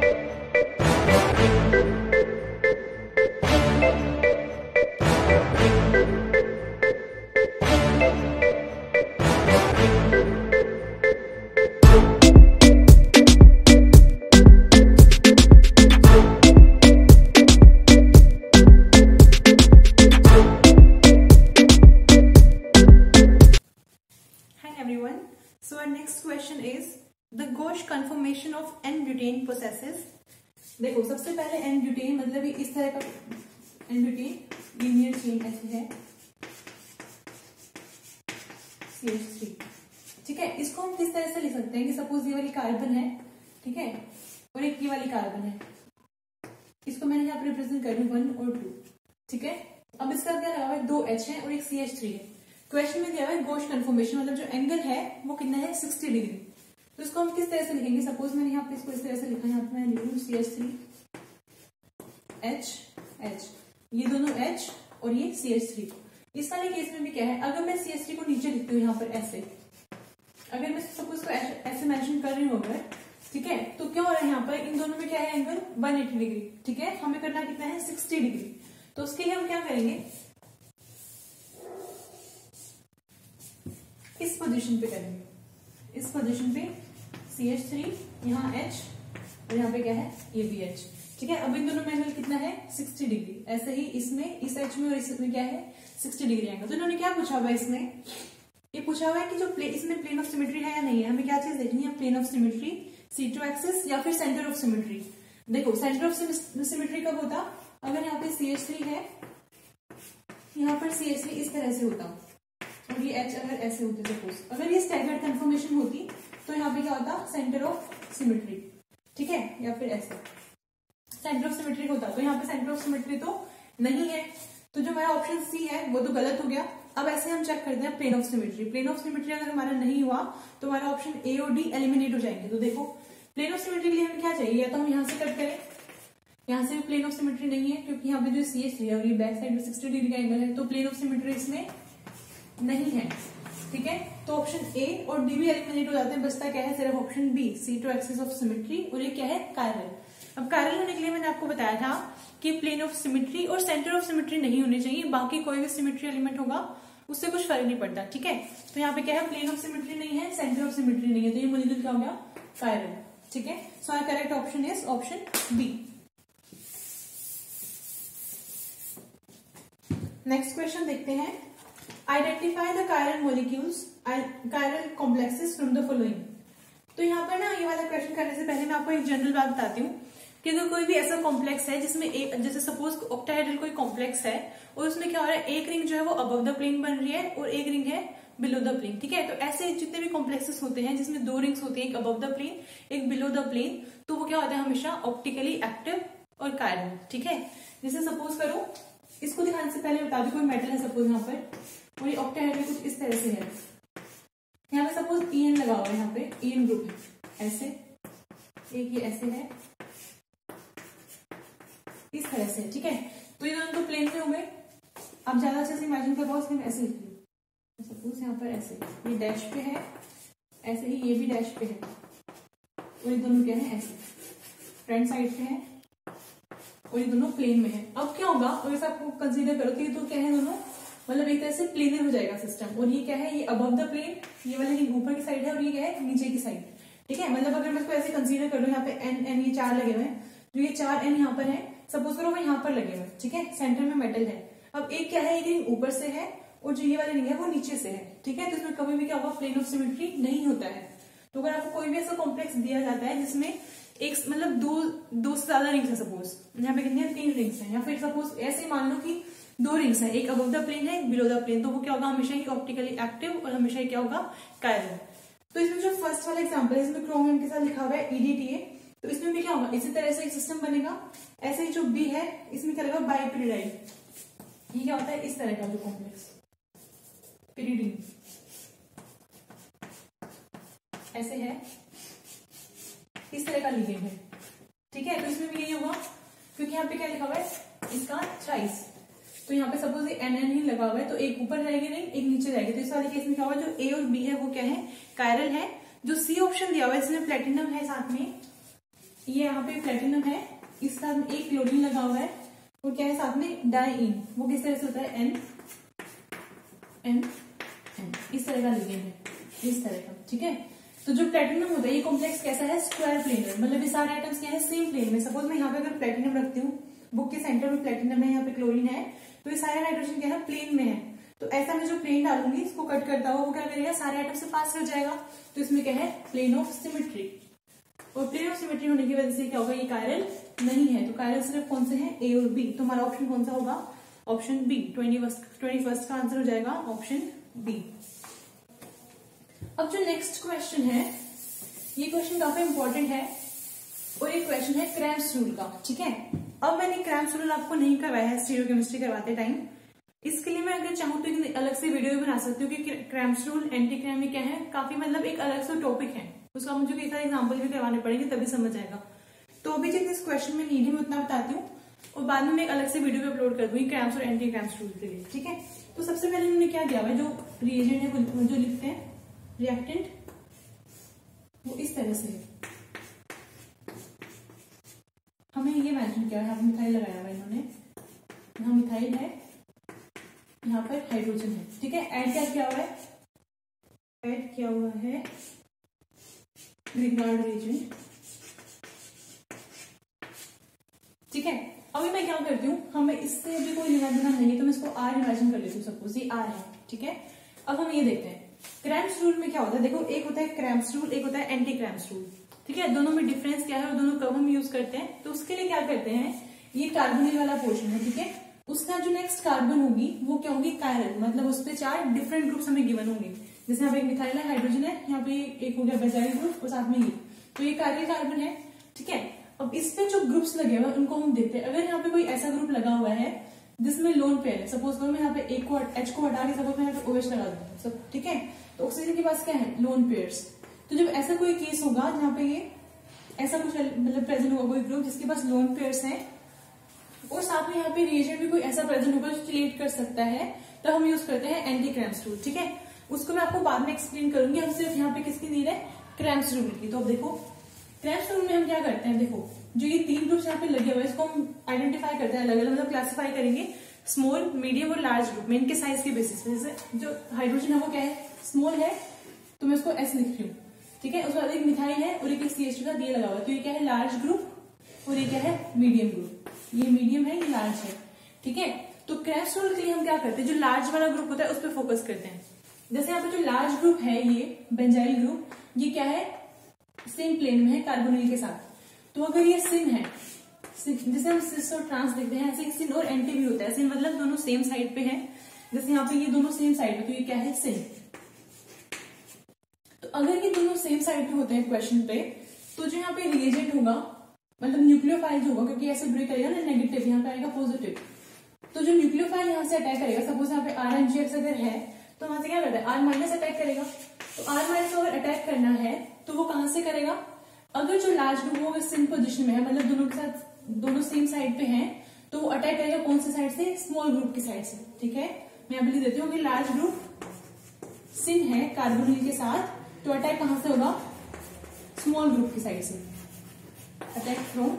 So our next question is the Gauss conformation of N-butane processes. देखो सबसे पहले N-butane मतलब इस तरह का N-butane लीनियर चेन ऐसे है CH3, ठीक है। इसको हम किस तरह से लिख सकते हैं कि सपोज ये वाली कार्बन है, ठीक है, और एक ये वाली कार्बन है। इसको मैंने यहाँ पर रिप्रेजेंट कर रही हूँ 1 और 2, ठीक है। अब इसका क्या लगा हुआ है, 2 H है और एक CH3 है। क्वेश्चन में दिया हुआ है गॉस कन्फर्मेशन मतलब जो एंगल है वो कितना है 60 डिग्री। तो इसको हम किस तरह से लिखेंगे, सपोज मैंने यहाँ पे इसको इस तरह से लिखा है, यहाँ पे मैं लिख लूँ CH3 H, ये दोनों H और ये CH3। इस वाले केस में भी क्या है, अगर मैं CH3 को नीचे लिखती हूँ यहाँ पर ऐसे, अगर मैं सपोज को ऐसे मेंशन कर रही हूँ अगर, ठीक है, तो क्या हो रहा है यहाँ पर इन दोनों में क्या है एंगल 180 डिग्री, ठीक है। हमें करना कितना है 60 डिग्री। तो उसके लिए हम क्या करेंगे, इस पोजीशन पे करेंगे, इस पोजीशन पे CH3 यहाँ H और यहाँ पे क्या है ये भी H, ठीक है। अब इन दोनों में एंगल कितना है 60 डिग्री। ऐसे ही इसमें इस H में और इसमें क्या है 60 डिग्री एंगल। तो इन्होंने क्या पूछा हुआ है इसमें, ये पूछा हुआ है कि जो इसमें प्लेन ऑफ सिमेट्री है या नहीं है। हमें क्या चीज देखनी है, plane of symmetry, C2 axis या फिर सेंटर ऑफ सिमेट्री। देखो सेंटर ऑफ सिमेट्री कब होता, अगर यहाँ पे CH3 है, यहाँ पर CH3 इस तरह से होता और ये H अगर ऐसे होते, सपोज अगर ये स्टैगर्ड कन्फर्मेशन होती तो यहाँ पे क्या होता सेंटर ऑफ सिमेट्री, ठीक है, या फिर ऐसे सेंटर ऑफ सिमेट्री होता। तो यहाँ पे सेंटर ऑफ सिमेट्री तो नहीं है, तो जो हमारा ऑप्शन सी है वो तो गलत हो गया। अब ऐसे हम चेक करते हैं plane of symmetry. Plane of symmetry अगर हमारा नहीं हुआ तो हमारा ऑप्शन ए और डी एलिमिनेट हो जाएंगे। तो देखो प्लेन ऑफ सिमेट्री के लिए हमें क्या चाहिए, या तो हम यहाँ से कट करें, यहाँ से भी प्लेन ऑफ सिमेट्री नहीं है क्योंकि यहाँ पे जो CH3 है और ये बैक साइड में 60 डिग्री का एंगल है, तो प्लेन ऑफ सिमेट्री इसमें नहीं है, ठीक है। तो ऑप्शन ए और डी भी एलिमिनेट हो जाते हैं, बचता क्या है सिर्फ option B, C2 axis of symmetry, और ये क्या है कायरल। अब कायरल होने के लिए मैंने आपको बताया था कि प्लेन ऑफ सिमेट्री और सेंटर ऑफ सिमेट्री नहीं होने चाहिए, बाकी कोई भी सिमेट्री एलिमेंट होगा उससे कुछ फर्क नहीं पड़ता, ठीक है। तो यहाँ पे क्या है, प्लेन ऑफ सिमेट्री नहीं है, सेंटर ऑफ सिमेट्री नहीं है, तो ये मॉलिक्यूल क्या हो गया कायरल, ठीक है। So our correct option is option B. Next question देखते हैं, identify the chiral molecules chiral complexes from the following. तो यहाँ पर ना ये वाला क्वेश्चन करने से पहले मैं आपको एक जनरल बात बताती हूँ कि अगर कोई भी ऐसा कॉम्प्लेक्स है जिसमें एक, जैसे सपोज ऑक्टाहेड्रल कोई कॉम्प्लेक्स है और उसमें क्या हो रहा है, एक रिंग जो है वो अबव द प्लेन बन रही है और एक रिंग है बिलो द प्लेन, ठीक है। तो ऐसे जितने भी कॉम्प्लेक्सेस होते हैं जिसमें 2 रिंग्स होती है, एक अबव द प्लेन एक बिलो द प्लेन, तो वो क्या होता है हमेशा ऑप्टिकली एक्टिव और कायरल, ठीक है। जैसे सपोज करो, इसको दिखाने से पहले बता दो, कोई मेटल है सपोज यहाँ पर और ये ऑक्टाहेड्रल कुछ इस तरह से है, यहाँ पे सपोज EN लगा हुआ है, यहाँ पे EN ग्रुप है ऐसे, एक ये ऐसे है इस तरह से, ठीक है। तो ये दोनों तो प्लेन में होंगे। आप ज्यादा अच्छे से इमेजिन कर पाओ, इसमें ऐसे लिख लो, सपोज यहाँ पर ऐसे ये डैश पे है, ऐसे ही ये भी डैश पे है और ये दोनों क्या है ऐसे फ्रंट साइड पे है और ये दोनों प्लेन में है। अब क्या होगा, और ऐसा आपको कंसीडर करो तो ये तो क्या है दोनों मतलब एक तरह से प्लेनर हो जाएगा सिस्टम, और ये क्या है ये अबव द प्लेन, ये वाले रिंग ऊपर की साइड है और ये क्या है नीचे की साइड, ठीक है। मतलब अगर मैं इसको ऐसे कंसीडर कर लूं, यहाँ पे N ये 4 लगे हुए हैं, तो ये 4 N यहाँ पर है, सपोज करो वो यहाँ पर लगे हुए, ठीक है, सेंटर में मेटल है। अब एक क्या है, एक रिंग ऊपर से है और जो ये वाली रिंग है वो नीचे से है, ठीक है। तो इसमें कभी भी क्या होगा, प्लेन ऑफ सिमेट्री नहीं होता है। तो अगर आपको कोई भी ऐसा कॉम्प्लेक्स दिया जाता है जिसमें एक मतलब दो से ज्यादा रिंग्स है, सपोज यहाँ पे कितनी है 3 रिंग्स है, या फिर सपोज ऐसे मान लो कि 2 रिंग्स है, एक अबव द प्लेन है एक बिलो द प्लेन, तो वो क्या होगा हमेशा ही ऑप्टिकली एक्टिव और हमेशा ही क्या होगा कायरल। तो इसमें जो फर्स्ट वाला एग्जांपल है, इसमें क्रोमियम के साथ लिखा हुआ है EDTA, तो इसमें भी क्या होगा इसी तरह से एक सिस्टम बनेगा। ऐसे ही जो बी है इसमें क्या लगेगा बाइपिरिडाइन, ये क्या होता है इस तरह का जो कॉम्प्लेक्स पिरिडीन ऐसे है, इस तरह का लिगेंड है, ठीक है। तो इसमें भी यही होगा क्योंकि यहाँ पे क्या लिखा हुआ है इसका चाइस, तो यहाँ पे सपोज ये NN ही लगा हुआ है, तो एक ऊपर जाएगी नहीं एक नीचे जाएगी। तो इस वाले केस में क्या होगा, जो A और B है वो क्या है कायरल है। जो C ऑप्शन दिया हुआ है इसमें प्लेटिनम है साथ में, ये यहाँ पे प्लेटिनम है, इस साथ में एक क्लोरीन लगा हुआ है और क्या है साथ में डाइईन, वो किस तरह से होता है एन एन एन, इस तरह का लिगेंड है, इस तरह का, ठीक है। तो जो प्लेटिनम होता है ये कॉम्प्लेक्स कैसा है, स्क्वायर प्लेन है, मतलब ये सारे आइटम्स क्या है सेम प्लेन में। सपोज मैं यहाँ पे अगर प्लेटिनम रखती हूँ, बुक के सेंटर में प्लेटिनम है, यहाँ पे क्लोरीन है, तो ये सारे हाइड्रोजन क्या है प्लेन में है। तो ऐसा मैं जो प्लेन डालूंगी इसको कट करता हुआ वो क्या करेगा, सारे आइटम से पास कर जाएगा। तो इसमें क्या है प्लेन ऑफ सिमेट्री, और प्लेन ऑफ सिमेट्री होने की वजह से क्या होगा, ये कायरल नहीं है। तो कायरल सिर्फ कौन से हैं, ए और बी। तो हमारा ऑप्शन कौन सा होगा, ऑप्शन बी। 21st का आंसर हो जाएगा ऑप्शन बी। अब जो नेक्स्ट क्वेश्चन है, ये क्वेश्चन काफी इंपॉर्टेंट है और ये क्वेश्चन है क्रैम्स रूल का, ठीक है। अब मैंने क्रैम्स रूल आपको नहीं करवाया है स्टीरियोकेमिस्ट्री करवाते टाइम, इसके लिए मैं अगर चाहूँ तो एक अलग से वीडियो भी बना सकती हूँ कि क्रैम्स रूल एंटी क्रैम में क्या है, काफी मतलब एक अलग से टॉपिक है, उसका मुझे कई सारे एग्जाम्पल भी करवाने पड़ेंगे तभी समझ आएगा। तो अभी जिस इस क्वेश्चन में नीड है मैं उतना बताती हूँ और बाद में मैं एक अलग से वीडियो भी अपलोड कर दूंगी क्रैम्स और एंटी क्रैम्स रूल के लिए, ठीक है। तो सबसे पहले हमने क्या किया हुआ है, जो रिएजेंट है वो जो लिखते हैं रिएक्टेंट, वो इस तरह से है। हमें ये मेंशन किया है, यहाँ पर मिथाइल लगाया हुआ है इन्होंने, यहाँ मिथाइल है, यहाँ पर हाइड्रोजन है, ठीक है। ऐड क्या किया हुआ है, ऐड किया हुआ है ग्रिग्नार्ड रिएजेंट, ठीक है। अभी मैं क्या करती हूँ, हमें इससे भी कोई लेना देना नहीं है तो मैं इसको आर इमेजिन कर लेती हूँ, सपोज ये आर है, ठीक है। अब हम ये देखते हैं क्रैम्स रूल में क्या होता है। देखो एक होता है क्रैम्स रूल, एक होता है एंटी क्रैम्स रूल, ठीक है। दोनों में डिफरेंस क्या है और दोनों कब हम यूज करते हैं। तो उसके लिए क्या करते हैं, ये कार्बोनिल वाला पोर्शन है, ठीक है। उसका जो नेक्स्ट कार्बन होगी वो क्या होगी, कायरल, मतलब उस पर 4 डिफरेंट ग्रुप्स हमें गिवन होंगे। जैसे यहाँ पे एक मिथाइल है, हाइड्रोजन है, यहाँ पे एक हो गया बेंजाइल ग्रुप और साथ में ये, तो ये कायरल कार्बन है, ठीक है। अब इस पे जो ग्रुप्स लगे हुए हैं उनको हम देखते हैं। अगर यहाँ पे कोई ऐसा ग्रुप लगा हुआ है जिसमें लोन पेयर है, सपोज करो मैं यहाँ पे एक को एच को हटा के सपोज मैं यहाँ पे OH लगा दूंगा सब, ठीक है। तो ऑक्सीजन के पास क्या है, लोन पेयर्स। तो जब ऐसा कोई केस होगा जहाँ पे ये ऐसा कुछ मतलब प्रेजेंट होगा कोई ग्रुप जिसके पास लोन पेयर्स हैं और साथ में यहाँ पे रिएजेंट भी कोई ऐसा प्रेजेंट होगा जो रिलेट कर सकता है, तो हम यूज करते हैं एंटी क्रैम्स रूल, ठीक है। उसको मैं आपको बाद में एक्सप्लेन करूंगी, हम सिर्फ यहाँ पे किसकी नीड है, क्रैम्स रूल की। तो अब देखो क्रैम्स रूल में हम क्या करते हैं, देखो जो ये 3 ग्रुप्स यहाँ पे लगे हुए हैं इसको हम आइडेंटिफाई करते हैं अलग अलग, मतलब क्लासिफाई करेंगे स्मॉल, मीडियम और लार्ज ग्रुप में इनके साइज के बेसिस पे। जैसे जो हाइड्रोजन है वो क्या है, स्मॉल है, तो मैं उसको एस लिख रही हूँ, ठीक है। उसके बाद एक मिथाइल है और एक CH2 का डी लगा हुआ है, तो ये क्या है लार्ज ग्रुप और ये क्या है मीडियम ग्रुप, ये मीडियम है ये लार्ज है, ठीक है। तो क्रैम्स रूल के लिए हम क्या करते हैं, जो लार्ज वाला ग्रुप होता है उस पर फोकस करते हैं। जैसे यहाँ पे जो लार्ज ग्रुप है ये बेंजाइल ग्रुप, ये क्या है सिन प्लेन में है कार्बोनिल के साथ। तो अगर ये सिन है, जैसे हम सिस और ट्रांस देखते हैं ऐसे सिन और एंटी भी होता है। सिन मतलब दोनों सेम साइड पे है, जैसे यहाँ पे ये दोनों सेम साइड पे, तो ये क्या है सिन। तो अगर ये दोनों सेम साइड पे होते हैं क्वेश्चन पे, तो जो यहाँ पे रिएजेंट होगा मतलब न्यूक्लियोफाइल जो होगा, क्योंकि ऐसे ब्रेक करेगा ना नेगेटिव, यहाँ पे आएगा पॉजिटिव। तो जो न्यूक्लियोफाइल यहाँ से अटैक करेगा, सपोज यहाँ पे RNGX अगर है तो वहां से क्या करता है R- अटैक करेगा। तो R- को अगर अटैक करना है तो वो कहां से करेगा, अगर जो लार्ज ग्रुप वो सेम पोजीशन में है, मतलब दोनों के साथ दोनों सेम साइड पे हैं, तो वो अटैक करेगा कौन से साइड से, स्मॉल ग्रुप की साइड से, ठीक है। मैं यहाँ पे लिख देती हूँ कि लार्ज ग्रुप सिन है कार्बोनिल के साथ, तो अटैक कहां से होगा, स्मॉल ग्रुप की साइड से, अटैक फ्रॉम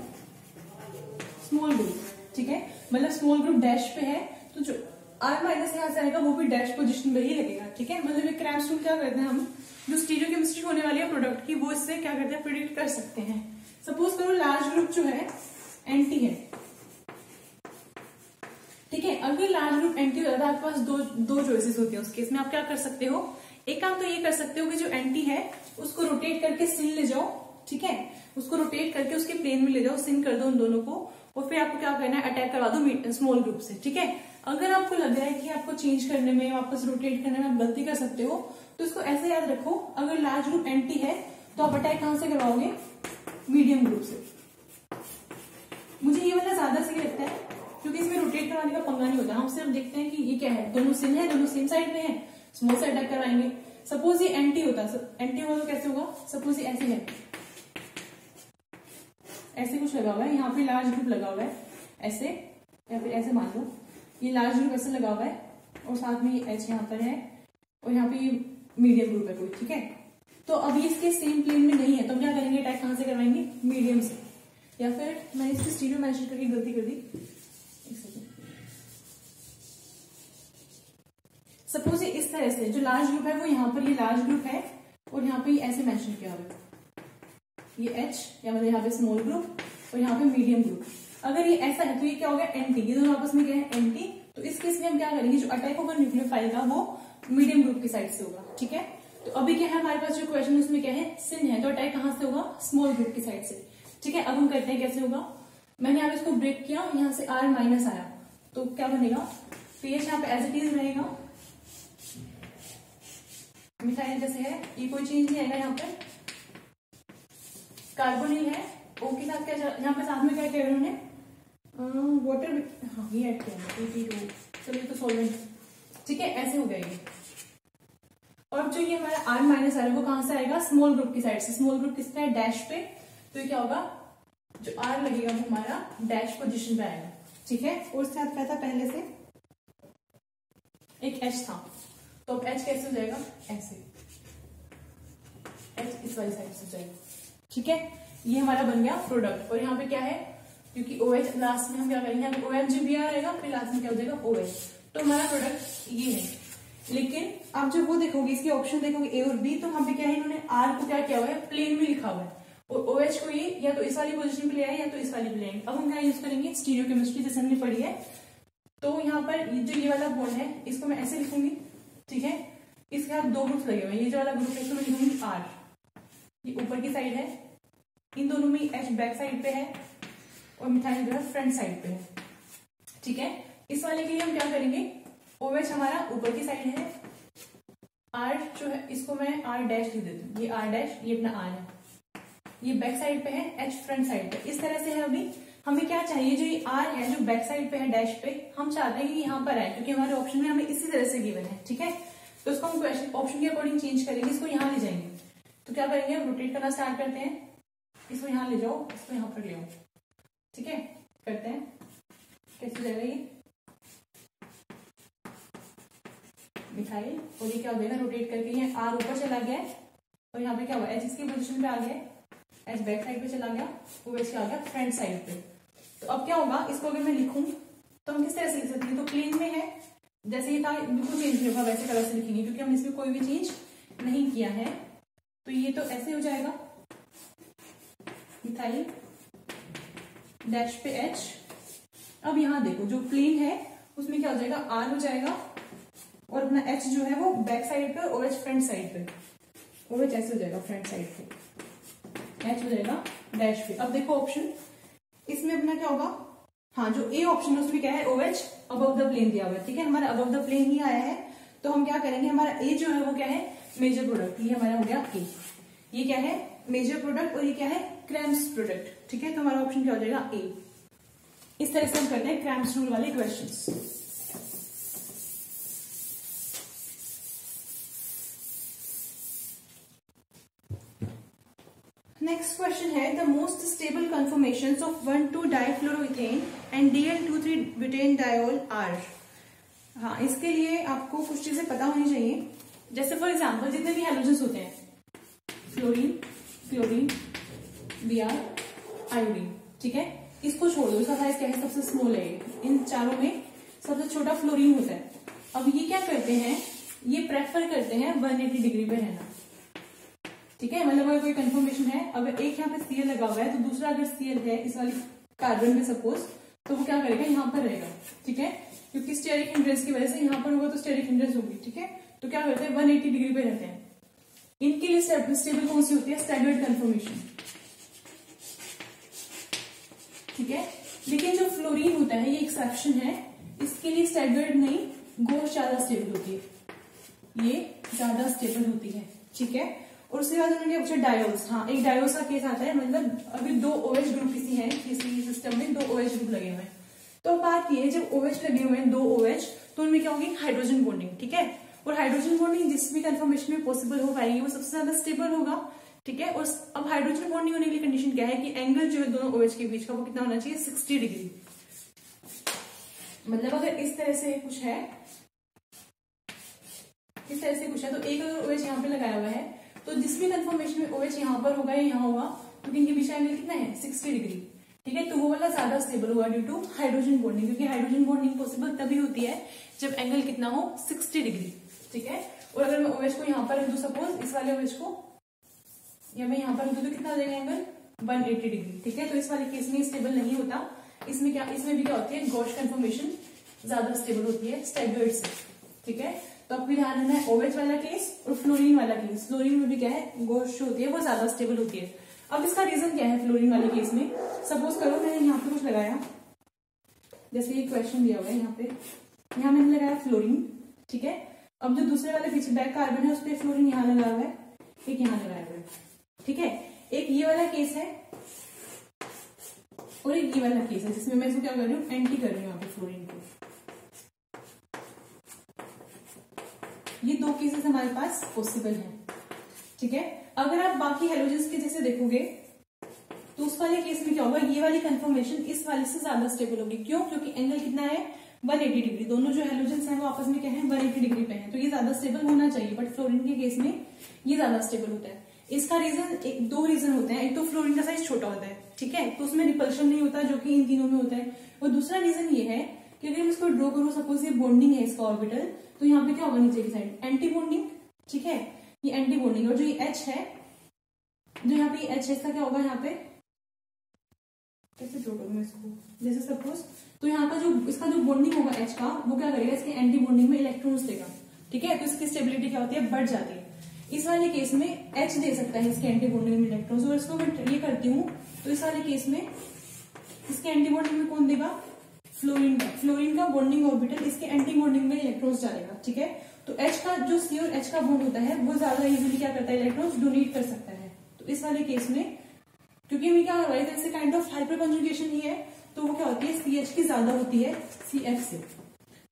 स्मॉल ग्रुप, ठीक है। मतलब स्मॉल ग्रुप डैश पे है तो जो R- यहाँ से आएगा वो भी डैश पोजीशन में ही लगेगा, ठीक है। मतलब ये क्रैम्स रूल क्या करते हैं, हम जो स्टीरियोकेमिस्ट्री होने वाली है प्रोडक्ट की वो इससे क्या करते हैं प्रिडिक्ट कर सकते हैं। सपोज करो लार्ज ग्रुप जो है एंटी है, ठीक है। अगर लार्ज ग्रुप एंटी हो जाता है आपके पास दो चॉइसेस होती है उस केस में। आप क्या कर सकते हो, एक काम तो ये कर सकते हो कि जो एंटी है उसको रोटेट करके सिन ले जाओ, ठीक है। उसको रोटेट करके उसके प्लेन में ले जाओ, सिन कर दो उन दोनों को, और फिर आपको क्या करना है अटैक करवा दो स्मॉल ग्रुप से, ठीक है। अगर आपको लग रहा है कि आपको चेंज करने में वापस रोटेट करने में आप गलती कर सकते हो, तो इसको ऐसे याद रखो, अगर लार्ज ग्रुप एंटी है तो आप अटैक कहां से करवाओगे, मीडियम ग्रुप से। मुझे ये वाला ज्यादा सही लगता है क्योंकि इसमें रोटेट करवाने का पंगा नहीं होता, हम सिर्फ देखते हैं कि ये क्या है, दोनों सिन है, दोनों सेम साइड में है, स्मॉल से अटैक करवाएंगे। सपोज ये एंटी होता, एंटी होगा तो कैसे होगा, सपोज ये ऐसे है, ऐसे कुछ लगा हुआ है, यहाँ पे लार्ज ग्रुप लगा हुआ है ऐसे, या फिर ऐसे मान लो ये लार्ज ग्रुप ऐसे लगा हुआ है और साथ में ये H यहाँ पर है और यहाँ पे ये मीडियम ग्रुप है कोई, ठीक है। तो अब ये इसके सेम प्लेन में नहीं है तो हम क्या करेंगे, अटैक कहां से करवाएंगे, मीडियम से, या फिर मैंने इसकी स्टीरियो मेंशन करके गलती कर दी, एक सेकेंड। सपोज ये इस तरह से जो लार्ज ग्रुप है वो यहाँ पर ये लार्ज ग्रुप है और यहाँ पे ऐसे मेंशन किया हुआ है, ये H या मतलब यहाँ पे स्मॉल ग्रुप और यहाँ पे मीडियम ग्रुप। अगर ये ऐसा है तो ये क्या होगा एंटी, ये दोनों आपस में क्या है एंटी। तो इस केस में हम क्या करेंगे, जो अटैक होगा न्यूक्लियोफाइल का वो मीडियम ग्रुप की साइड से होगा, ठीक है। तो अभी क्या है हमारे पास जो क्वेश्चन उसमें क्या है सिन है, तो अटैक कहां से होगा, स्मॉल ग्रुप की साइड से, ठीक है। अब हम करते हैं कैसे होगा, मैंने यहाँ इसको ब्रेक किया, यहाँ से R माइनस आया तो क्या बनेगा, पीएच यहाँ पे एज इट इज रहेगा, मिथाइल जैसे है, ये कोई चेंज नहीं आएगा। यहाँ पे कार्बोनिल है, ओ के साथ क्या यहाँ पे साथ में क्या कह रहे हैं उन्होंने वाटर, हाँ ये ऐड किया, चलो ये तो सॉल्वेंट, ठीक है। ऐसे हो गया ये। और जो ये हमारा R माइनस आ रहा है वो कहां से आएगा, स्मॉल ग्रुप की साइड से। स्मॉल ग्रुप किसका है, डैश पे, तो ये क्या होगा, जो R लगेगा वो हमारा डैश पोजीशन पे आएगा, ठीक है। और उसके साथ क्या था, पहले से एक H था, तो अब H कैसे हो जाएगा, ऐसे H इस वाली साइड से हो जाएगा, ठीक है। ये हमारा बन गया प्रोडक्ट। और यहाँ पे क्या है, क्योंकि OH लास्ट में हम क्या करेंगे, यहाँ पे OMGBr रहेगा, फिर लास्ट में क्या हो जाएगा OH, तो हमारा प्रोडक्ट ये है। लेकिन आप जब वो देखोगे, इसके ऑप्शन देखोगे A और B, तो वहां पे क्या है, इन्होंने R को क्या किया हुआ है, प्लेन में लिखा हुआ है, और OH को ये या तो इस वाली पोजीशन पे ले आए या तो इस वाली पे ले आए। अब हम क्या यूज करेंगे, स्टीरियोकेमिस्ट्री जैसे हमने पढ़ी है। तो यहाँ पर जो ये वाला बॉन्ड है इसको मैं ऐसे लिखूंगी, ठीक है। इसके साथ दो ग्रुप लगे हुए हैं, ये जो वाला ग्रुप है इसको मैं लिखूंगी R, ये ऊपर की साइड है, इन दोनों में H बैक साइड पे है और मिथाइल जो है फ्रंट साइड पे है, ठीक है। इस वाले के लिए हम क्या करेंगे, OH हमारा ऊपर की साइड है, R जो है इसको मैं R डैश लिख देती हूँ, ये R डैश, ये अपना R है, ये बैक साइड पे है, H फ्रंट साइड पे। इस तरह से है। अभी हमें क्या चाहिए, जो ये R है जो बैक साइड पे है डैश पे, हम चाहते हैं कि यहाँ पर आए, क्योंकि हमारे ऑप्शन में हमें इसी तरह से गिवन है, ठीक है। तो इसको हम क्वेश्चन ऑप्शन के अकॉर्डिंग चेंज करेंगे, इसको यहाँ ले जाएंगे। तो क्या करेंगे, हम रोटेट करना स्टार्ट करते हैं, इसको यहाँ ले जाओ, इसको यहाँ पर ले आओ, ठीक है। करते हैं कैसे जाएगा ये मिथाइल, और ये क्या हो जाएगा, रोटेट करके ये R ऊपर चला गया है और यहाँ पे क्या हुआ, H इसकी पोजीशन पे आ गया, H बैक साइड पे चला गया, OH क्या आ गया फ्रंट साइड पे। तो अब क्या होगा, इसको अगर मैं लिखूं तो हम किस तरह से लिख सकते हैं, तो प्लेन में है, जैसे ये था बिल्कुल चेंज नहीं होगा, वैसे कलर से लिखेंगे क्योंकि हमने इसमें कोई भी चेंज नहीं किया है। तो ये तो ऐसे हो जाएगा, मिथाइल डैश पे H। अब यहाँ देखो जो प्लेन है उसमें क्या हो जाएगा, R हो जाएगा और अपना H जो है वो बैक साइड पे, OH फ्रंट साइड पे, OH ऐसे हो जाएगा फ्रंट साइड पे, H हो जाएगा डैश पे। अब देखो ऑप्शन, इसमें अपना क्या होगा, हाँ जो A ऑप्शन है उसमें क्या है, OH अबव द प्लेन दिया हुआ है, ठीक है। हमारा अबव द प्लेन ही आया है, तो हम क्या करेंगे, हमारा A जो है वो क्या है, मेजर प्रोडक्ट, ये हमारा हो गया A, ये क्या है मेजर प्रोडक्ट और ये क्या है क्रैम्स प्रोडक्ट, ठीक है। तो हमारा ऑप्शन क्या हो जाएगा A। इस तरह से हम करते हैं क्रैम्स रूल वाले क्वेश्चंस। नेक्स्ट क्वेश्चन है, the most stable conformations of 1,2-डाइफ्लोरोइथेन एंड Dl2,3-ब्यूटेनडायोल आर। हाँ, इसके लिए आपको कुछ चीजें पता होनी चाहिए। जैसे फॉर एग्जांपल जितने भी हैलोजेंस होते हैं, फ्लोरीन, क्लोरीन, Br, आयोडीन, ठीक है, इसको छोड़ दो, इसका साइज क्या है, सबसे स्मॉल है। इन चारों में सबसे छोटा फ्लोरीन होता है। अब ये क्या करते हैं, ये प्रेफर करते हैं 180 डिग्री पे रहना, ठीक है। मतलब अगर कोई कंफर्मेशन है, अगर एक यहाँ पे Cl लगा हुआ है तो दूसरा अगर Cl है इस वाली कार्बन में सपोज, तो वो क्या करेगा, यहाँ पर रहेगा, ठीक है, क्योंकि स्टेरिक हिंड्रेंस की वजह से यहाँ पर होगा तो स्टेरिक हिंड्रेंस होगी, ठीक है। तो क्या करते हैं 180 डिग्री पे रहते हैं। इनके लिए स्टेबल कौन सी होती है, स्टैगर्ड कंफर्मेशन, ठीक है। लेकिन जो फ्लोरीन होता है ये एक्सेप्शन है, इसके लिए स्टैगर्ड नहीं, गोश ज्यादा स्टेबल होती है, ये ज्यादा स्टेबल होती है, ठीक है। और उसके बाद उन्होंने पूछा डायोल्स, हाँ एक डायोल्स का केस आता है, मतलब अभी दो OH ग्रुप किसी है, किसी सिस्टम में दो OH ग्रुप लगे हुए हैं। तो बात ये है, जब OH लगे हुए हैं दो OH, तो उनमें क्या होगी, हाइड्रोजन बॉन्डिंग, ठीक है। और हाइड्रोजन बॉन्डिंग जिस भी कंफर्मेशन में पॉसिबल हो पाएगी वो सबसे ज्यादा स्टेबल होगा, ठीक है। और अब हाइड्रोजन बॉन्डिंग होने की कंडीशन क्या है कि एंगल जो है दोनों OH के बीच का वो कितना होना चाहिए, 60 डिग्री। मतलब अगर इस तरह से कुछ है, इस तरह से कुछ है, तो एक अगर OH यहाँ पे लगाया हुआ है तो जिस भी कंफर्मेशन में OH यहाँ पर होगा या यहाँ होगा, तो इनके बीच का एंगल कितना है, 60 डिग्री। ठीक है, तो वो वाला ज्यादा स्टेबल होगा ड्यू टू हाइड्रोजन बॉन्डिंग, क्योंकि हाइड्रोजन बॉन्डिंग पॉसिबल तभी होती है जब एंगल कितना हो 60 डिग्री। ठीक है, और अगर मैं OH को यहाँ पर रख दूं, सपोज इस वाले OH को या मैं यहाँ पर रख दूं, तो कितना हो जाएगा एंगल 180 डिग्री। ठीक है, तो इस वाले केस में स्टेबल नहीं होता। इसमें भी क्या होती है, गॉस कन्फर्मेशन ज्यादा स्टेबल होती है स्टेगर्ड से। ठीक है, तो आपको ध्यान रखना है OH वाला केस और फ्लोरीन वाला केस। फ्लोरीन में भी क्या है, गॉस जो होती है वो ज्यादा स्टेबल होती है। अब इसका रीजन क्या है फ्लोरीन वाले केस में, सपोज करो मैंने यहाँ पे कुछ लगाया, जैसे ये क्वेश्चन दिया हुआ है यहाँ मैंने लगाया फ्लोरीन। ठीक है, अब जो दूसरे वाले पीछे बैक कार्बन है उस पर फ्लोरीन यहाँ लगा हुआ है, एक यहाँ लगाया हुआ है। ठीक है, एक ये वाला केस है और एक ये वाला केस है, जिसमें मैं इसको क्या कर रही हूँ, एंटी कर रही हूँ यहाँ पे फ्लोरीन को। ये दो केसेस हमारे पास पॉसिबल है। ठीक है, अगर आप बाकी हेलोजेंस के जैसे देखोगे तो उस वाले केस में क्या होगा, ये वाली कंफर्मेशन इस वाले से ज्यादा स्टेबल होगी। क्यों? क्योंकि एंगल कितना है 180 डिग्री, दोनों जो हेलोजेंस हैं वो आपस में क्या है 180 डिग्री पे हैं, तो ये ज्यादा स्टेबल होना चाहिए। बट फ्लोरीन के केस में ये ज्यादा स्टेबल होता है। इसका रीजन दो रीजन होते हैं, एक तो फ्लोरीन का साइज छोटा होता है। ठीक है, तो उसमें रिपल्शन नहीं होता, जो कि इन तीनों में होता है। और दूसरा रीजन ये है कि अगर मैं इसको ड्रॉ करूँ, सपोज ये बॉन्डिंग है इसका ऑर्बिटल, तो यहाँ पे क्या होगा नीचे की साइड एंटी बॉन्डिंग। ठीक है, ये एंटी बॉन्डिंग, और जो ये H है, जो यहाँ पे H है, इसका क्या होगा, यहाँ पे कैसे ड्रॉ करूँ मैं इसको, जैसे सपोज, तो यहाँ का जो इसका जो बॉन्डिंग होगा H का, वो क्या करेगा, इसके एंटी बॉन्डिंग में इलेक्ट्रॉन्स देगा। ठीक है, तो इसकी स्टेबिलिटी क्या होती है, बढ़ जाती है। इस वाले केस में H दे सकता है इसके एंटी बॉन्डिंग में इलेक्ट्रॉन्स, और इसको मैं ये करती हूँ तो इस वाले केस में इसके एंटी बॉन्डिंग में कौन देगा, फ्लोरीन का बॉन्डिंग ऑर्बिटल इसके एंटी बॉन्डिंग में इलेक्ट्रॉन्स डालेगा। ठीक है, तो H का जो C और H का बॉन्ड होता है वो ज्यादा इजीली क्या करता है, इलेक्ट्रॉन्स डोनेट कर सकता है। तो इस वाले केस में क्योंकि हमें क्या हो रहा है, काइंड ऑफ हाइपर कंजुगेशन ही है, तो वो क्या होती है, CH की ज्यादा होती है CF से,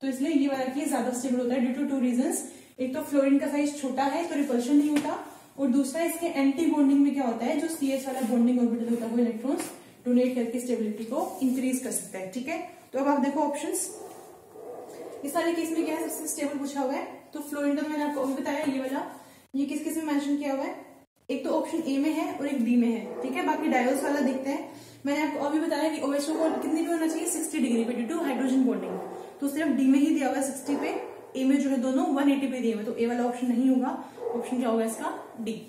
तो इसलिए ये वाला केस ज्यादा स्टेबल होता है ड्यू टू 2 रीजंस। एक तो फ्लोरीन का साइज छोटा है तो रिपल्शन नहीं होता, और दूसरा इसके एंटी बॉन्डिंग में क्या होता है, जो CH वाला बॉन्डिंग ऑर्बिटल होता है वो इलेक्ट्रॉन्स डोनेट करके स्टेबिलिटी को इंक्रीज कर सकता है। ठीक है, तो अब आप देखो ऑप्शंस, इस वाले केस में क्या है, सबसे स्टेबल पूछा हुआ है, तो फ्लोरीन का मैंने आपको अभी बताया, ये वाला ये किस किस में मेंशन किया हुआ है, एक तो ऑप्शन ए में है और एक बी में है। ठीक है, बाकी डायोस वाला देखते हैं। मैंने आपको अभी बताया कि OH को कितनी पे होना चाहिए, 60 डिग्री पे ड्यू टू हाइड्रोजन बॉन्डिंग, तो सिर्फ डी में ही दिया हुआ है 60 पे, ए में जो है दोनों 180 पे दिए हुए, तो ए वाला ऑप्शन नहीं होगा। ऑप्शन क्या होगा इसका, डी।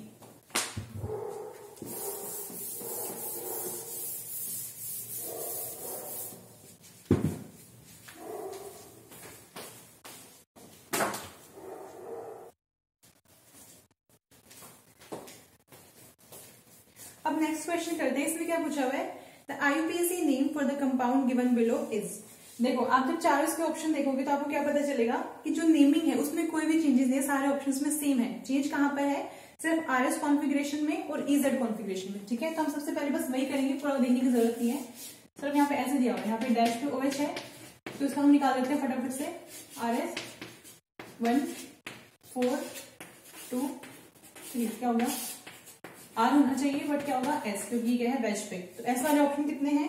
अब नेक्स्ट क्वेश्चन करते हैं, इसमें क्या पूछा हुआ है, the IUPAC name for the compound given below is. देखो, आप जब चारों इसके ऑप्शन देखोगे तो आपको क्या पता चलेगा कि जो नेमिंग है उसमें कोई भी चेंजेस नहीं है, सारे ऑप्शंस में सेम है। चेंज कहां पर है, सिर्फ RS कॉन्फ़िगरेशन में और EZ कॉन्फ़िगरेशन में। ठीक है, तो हम सबसे पहले बस वही करेंगे, पूरा देखने की जरूरत नहीं है। सिर्फ यहाँ पे ऐसे दिया हुआ है, यहाँ पे डैश पे OH है, तो इसका हम निकाल लेते हैं फटाफट से। RS 1 4 2 3 क्या होगा, R होना चाहिए, बट क्या होगा S, क्योंकि ये क्या है वेज पे। तो S वाले ऑप्शन कितने हैं,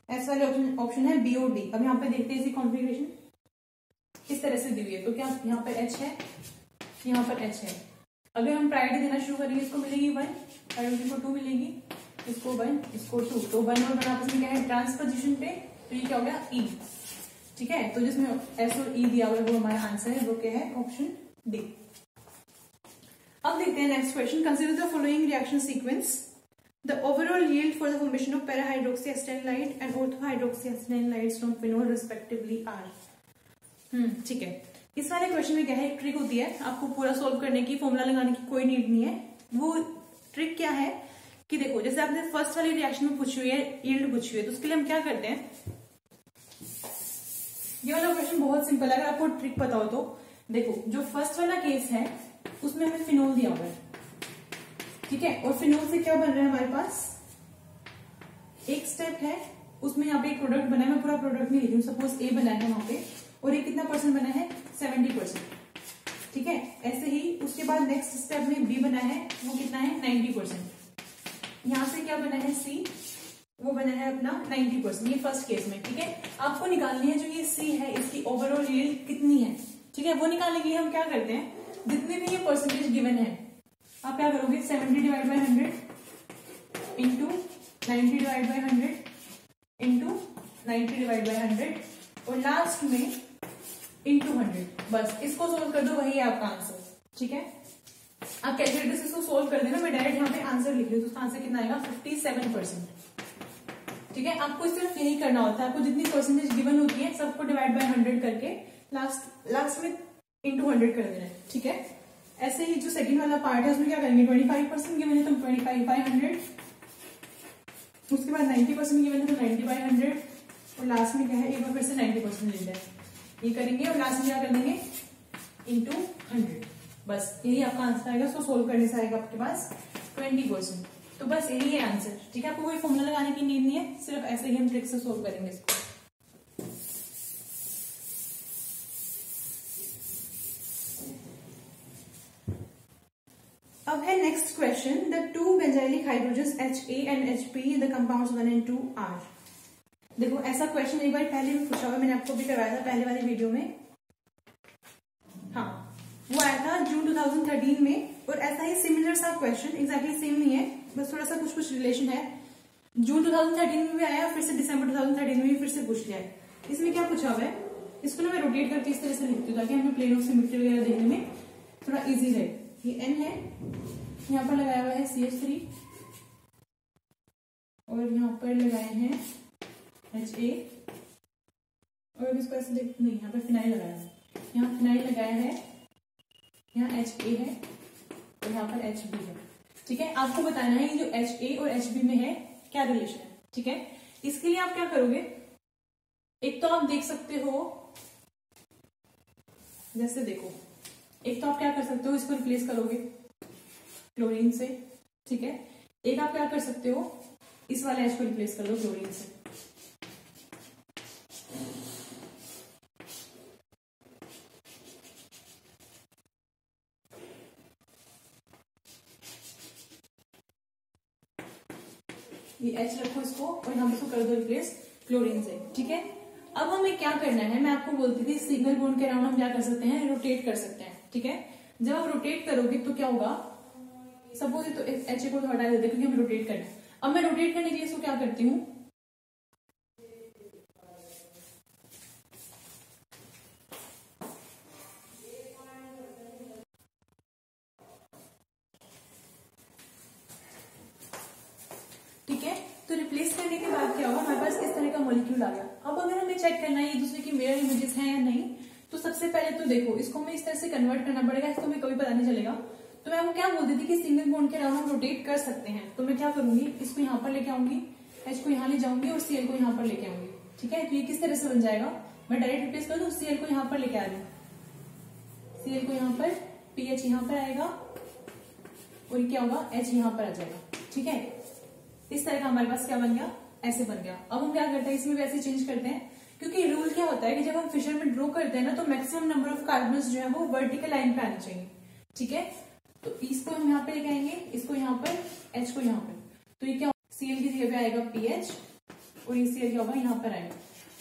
S वाले ऑप्शन है B और D। अब यहाँ पे देखते हैं इसकी कॉन्फ़िगरेशन इस तरह से दी हुई है, तो क्या यहाँ पर H है, यहाँ पर H है। अगर हम प्रायोरिटी देना शुरू करेंगे, इसको मिलेगी 1, प्रायोरिटी को 2 मिलेगी, इसको 1, इसको 2, तो 1 और 1 आपस में क्या है ट्रांसपोजिशन पे, तो ये क्या हो गया E। ठीक है, तो जिसमें S और E दिया हुआ है वो हमारा आंसर है, वो क्या है ऑप्शन डी। अब देखते हैं next question, consider the following reaction sequence, the overall yield for the formation of para hydroxy acetylide and ortho hydroxy acetylide from phenol respectively are. ठीक है, इस वाले क्वेश्चन में क्या है, एक ट्रिक होती है, आपको पूरा सोल्व करने की, फॉर्मूला लगाने की कोई नीड नहीं है। वो ट्रिक क्या है कि देखो, जैसे आपने फर्स्ट वाली रिएक्शन में पूछी हुई है, यील्ड पूछी हुई है, तो उसके लिए हम क्या करते हैं, ये वाला क्वेश्चन बहुत सिंपल है, अगर आपको ट्रिक पता हो तो। देखो, जो फर्स्ट वाला केस है उसमें हमें फिनोल दिया हुआ है। ठीक है, और फिनोल से क्या बन रहा है हमारे पास, एक स्टेप है उसमें यहाँ पे एक प्रोडक्ट बना है, मैं पूरा प्रोडक्ट नहीं लिखी हूँ, सपोज ए बना है वहां पे, और ये कितना % बना है 70%। ठीक है, ऐसे ही उसके बाद नेक्स्ट स्टेप में बी बना है, वो कितना है 90%। यहाँ से क्या बना है सी, वो बना है अपना 90%, ये फर्स्ट केस में। ठीक है, आपको निकालनी है जो ये सी है इसकी ओवरऑल यील्ड कितनी है। ठीक है, वो निकालने के लिए हम क्या करते हैं, जितने भी ये परसेंटेज गिवन है आप क्या करोगे, 70 divide by 100 into 90 divide by 100 90 divide by 100 और लास्ट में इंटू 100। बस इसको सोल्व कर दो, वही है आपका आंसर। ठीक है, आप कैलकुलेटर से इसको सोल्व कर देना। मैं डायरेक्ट यहाँ पे आंसर लिख रही हूँ, तो उसका आंसर कितना आएगा 57%। ठीक है, आपको सिर्फ यही करना होता है। आपको जितनी परसेंटेज गिवन होती है सबको डिवाइड बाय 100 करके लास्ट में इंटू 100 कर देना है। ठीक है, ऐसे ही जो सेकंड वाला पार्ट है उसमें क्या करेंगे, 25% गिवन है तो 25 बाय 100, उसके बाद 90% गिवन है तो 90 बाय 100 और लास्ट में क्या है, एक बार फिर से 90% ले लें, ये करेंगे और लास्ट में क्या कर देंगे इंटू 100। बस यही आपका आंसर आएगा। इसको सोल्व करने से आएगा आपके पास 20%। तो बस यही है आंसर। ठीक है, आपको कोई फॉर्मूला लगाने की नीड नहीं है, सिर्फ ऐसे ही हम ट्रिक से सोल्व करेंगे इसको। अब है next question, the two benzylic hydrogens HA and HP the compounds 1 and 2 are. देखो ऐसा क्वेश्चन एक बार पहले भी पूछा हुआ, मैंने आपको भी करवाया था पहले वाली वीडियो में। हाँ, वो आया था जून 2013 में, और ऐसा ही सिमिलर सा क्वेश्चन, एग्जैक्टली सेम नहीं है, बस थोड़ा सा कुछ कुछ रिलेशन है। जून 2013 में भी आया, फिर से दिसंबर 2013 में भी फिर से पूछ लिया है। इसमें क्या पूछा हुआ है, इसको ना मैं रोटेट करके इस तरह से लिखती हूँ ताकि हमें प्लेन ऑफ सिमेट्री वगैरह देखने में थोड़ा इजी रहे। ये N है, यहाँ पर लगाया हुआ है CH3 और यहाँ पर लगाए हैं HA, और इसको ऐसे नहीं, यहाँ पर फिनाइल लगाया है, यहाँ फिनाइल लगाया है, यहाँ HA है और यहाँ पर HB है। ठीक है, आपको बताना है जो HA और HB में है क्या रिलेशन है। ठीक है, इसके लिए आप क्या करोगे, एक तो आप देख सकते हो, जैसे देखो, एक तो आप क्या कर सकते हो, इसको रिप्लेस करोगे क्लोरीन से। ठीक है, एक आप क्या कर सकते हो, इस वाले H को रिप्लेस कर लो क्लोरीन से। ये H रखो इसको और यहाँ पर कर दो रिप्लेस क्लोरीन से। ठीक है, अब हमें क्या करना है, मैं आपको बोलती थी सिंगल बॉन्ड के अराउंड हम क्या कर सकते हैं, रोटेट कर सकते हैं। ठीक है, जब आप रोटेट करोगे तो क्या होगा, सपोज तो HA को हटा देते क्योंकि हमें रोटेट करना है। अब मैं रोटेट करने के लिए इसको क्या करती हूँ, ठीक है, तो रिप्लेस करने के बाद क्या होगा, हमारे पास इस तरह का मॉलिक्यूल आ गया। अब अगर हमें चेक करना है ये दूसरे की मिरर इमेजेस हैं या नहीं, तो सबसे पहले तो देखो इसको हमें इस तरह से कन्वर्ट करना पड़ेगा, इसको हमें कभी पता नहीं चलेगा। तो मैं आपको क्या बोलती थी कि सिंगल बॉन्ड के अराउंड हम रोटेट कर सकते हैं। तो मैं क्या करूंगी, इसको यहाँ पर लेके आऊंगी, H को यहाँ ले जाऊंगी और Cl को यहाँ पर लेके आऊंगी। ठीक है, तो ये किस तरह से बन जाएगा, मैं डायरेक्ट रिप्लेस कर दूं, Cl को यहाँ पर लेके आ रही हूँ, Cl को यहाँ पर, PH यहाँ पर आएगा और क्या होगा, H यहाँ पर आ जाएगा। ठीक है, इस तरह का हमारे पास क्या बन गया, ऐसे बन गया। अब हम क्या करते हैं, इसमें भी ऐसे चेंज करते हैं, क्योंकि रूल क्या होता है कि जब हम फिशर में ड्रॉ करते हैं ना, तो मैक्सिमम नंबर ऑफ कार्बन्स जो है वो वर्टिकल लाइन पे आने चाहिए। ठीक है, तो इसको हम यहाँ पे लेके आएंगे, इसको यहाँ पर, H को यहाँ पर, तो ये क्या Cl की जगह पे आएगा PH और ये Cl क्या होगा, यहाँ पर आएगा।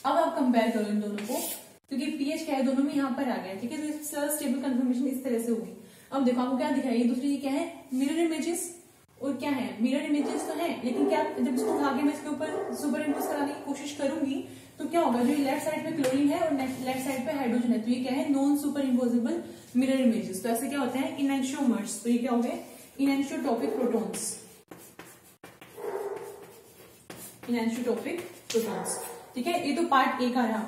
अब आप कंपेयर करो इन दोनों को, क्योंकि PH क्या है दोनों में यहाँ पर आ गया। ठीक है, तो स्टेबल कन्फर्मेशन इस तरह से होगी। अब देखो आपको क्या दिख रहा है, ये दूसरी क्या है, मिरर इमेजेस, और क्या है, मिरर इमेजेस तो है, लेकिन क्या जब इसको उठा के मैं इसके ऊपर सुपर इम्पोज कराने की कोशिश करूंगी तो क्या होगा, जो लेफ्ट साइड पे क्लोरीन है और लेफ्ट साइड पे हाइड्रोजन है, तो ये क्या है, non super imposable mirror images. तो ऐसे क्या होते हैं, इनएंशियोमर्स। तो ये क्या हो गए, इनएंशियोटॉपिक प्रोटॉन्स, इनएंशियोटॉपिक प्रोटॉन्स। ठीक है, ये तो पार्ट ए का रहा।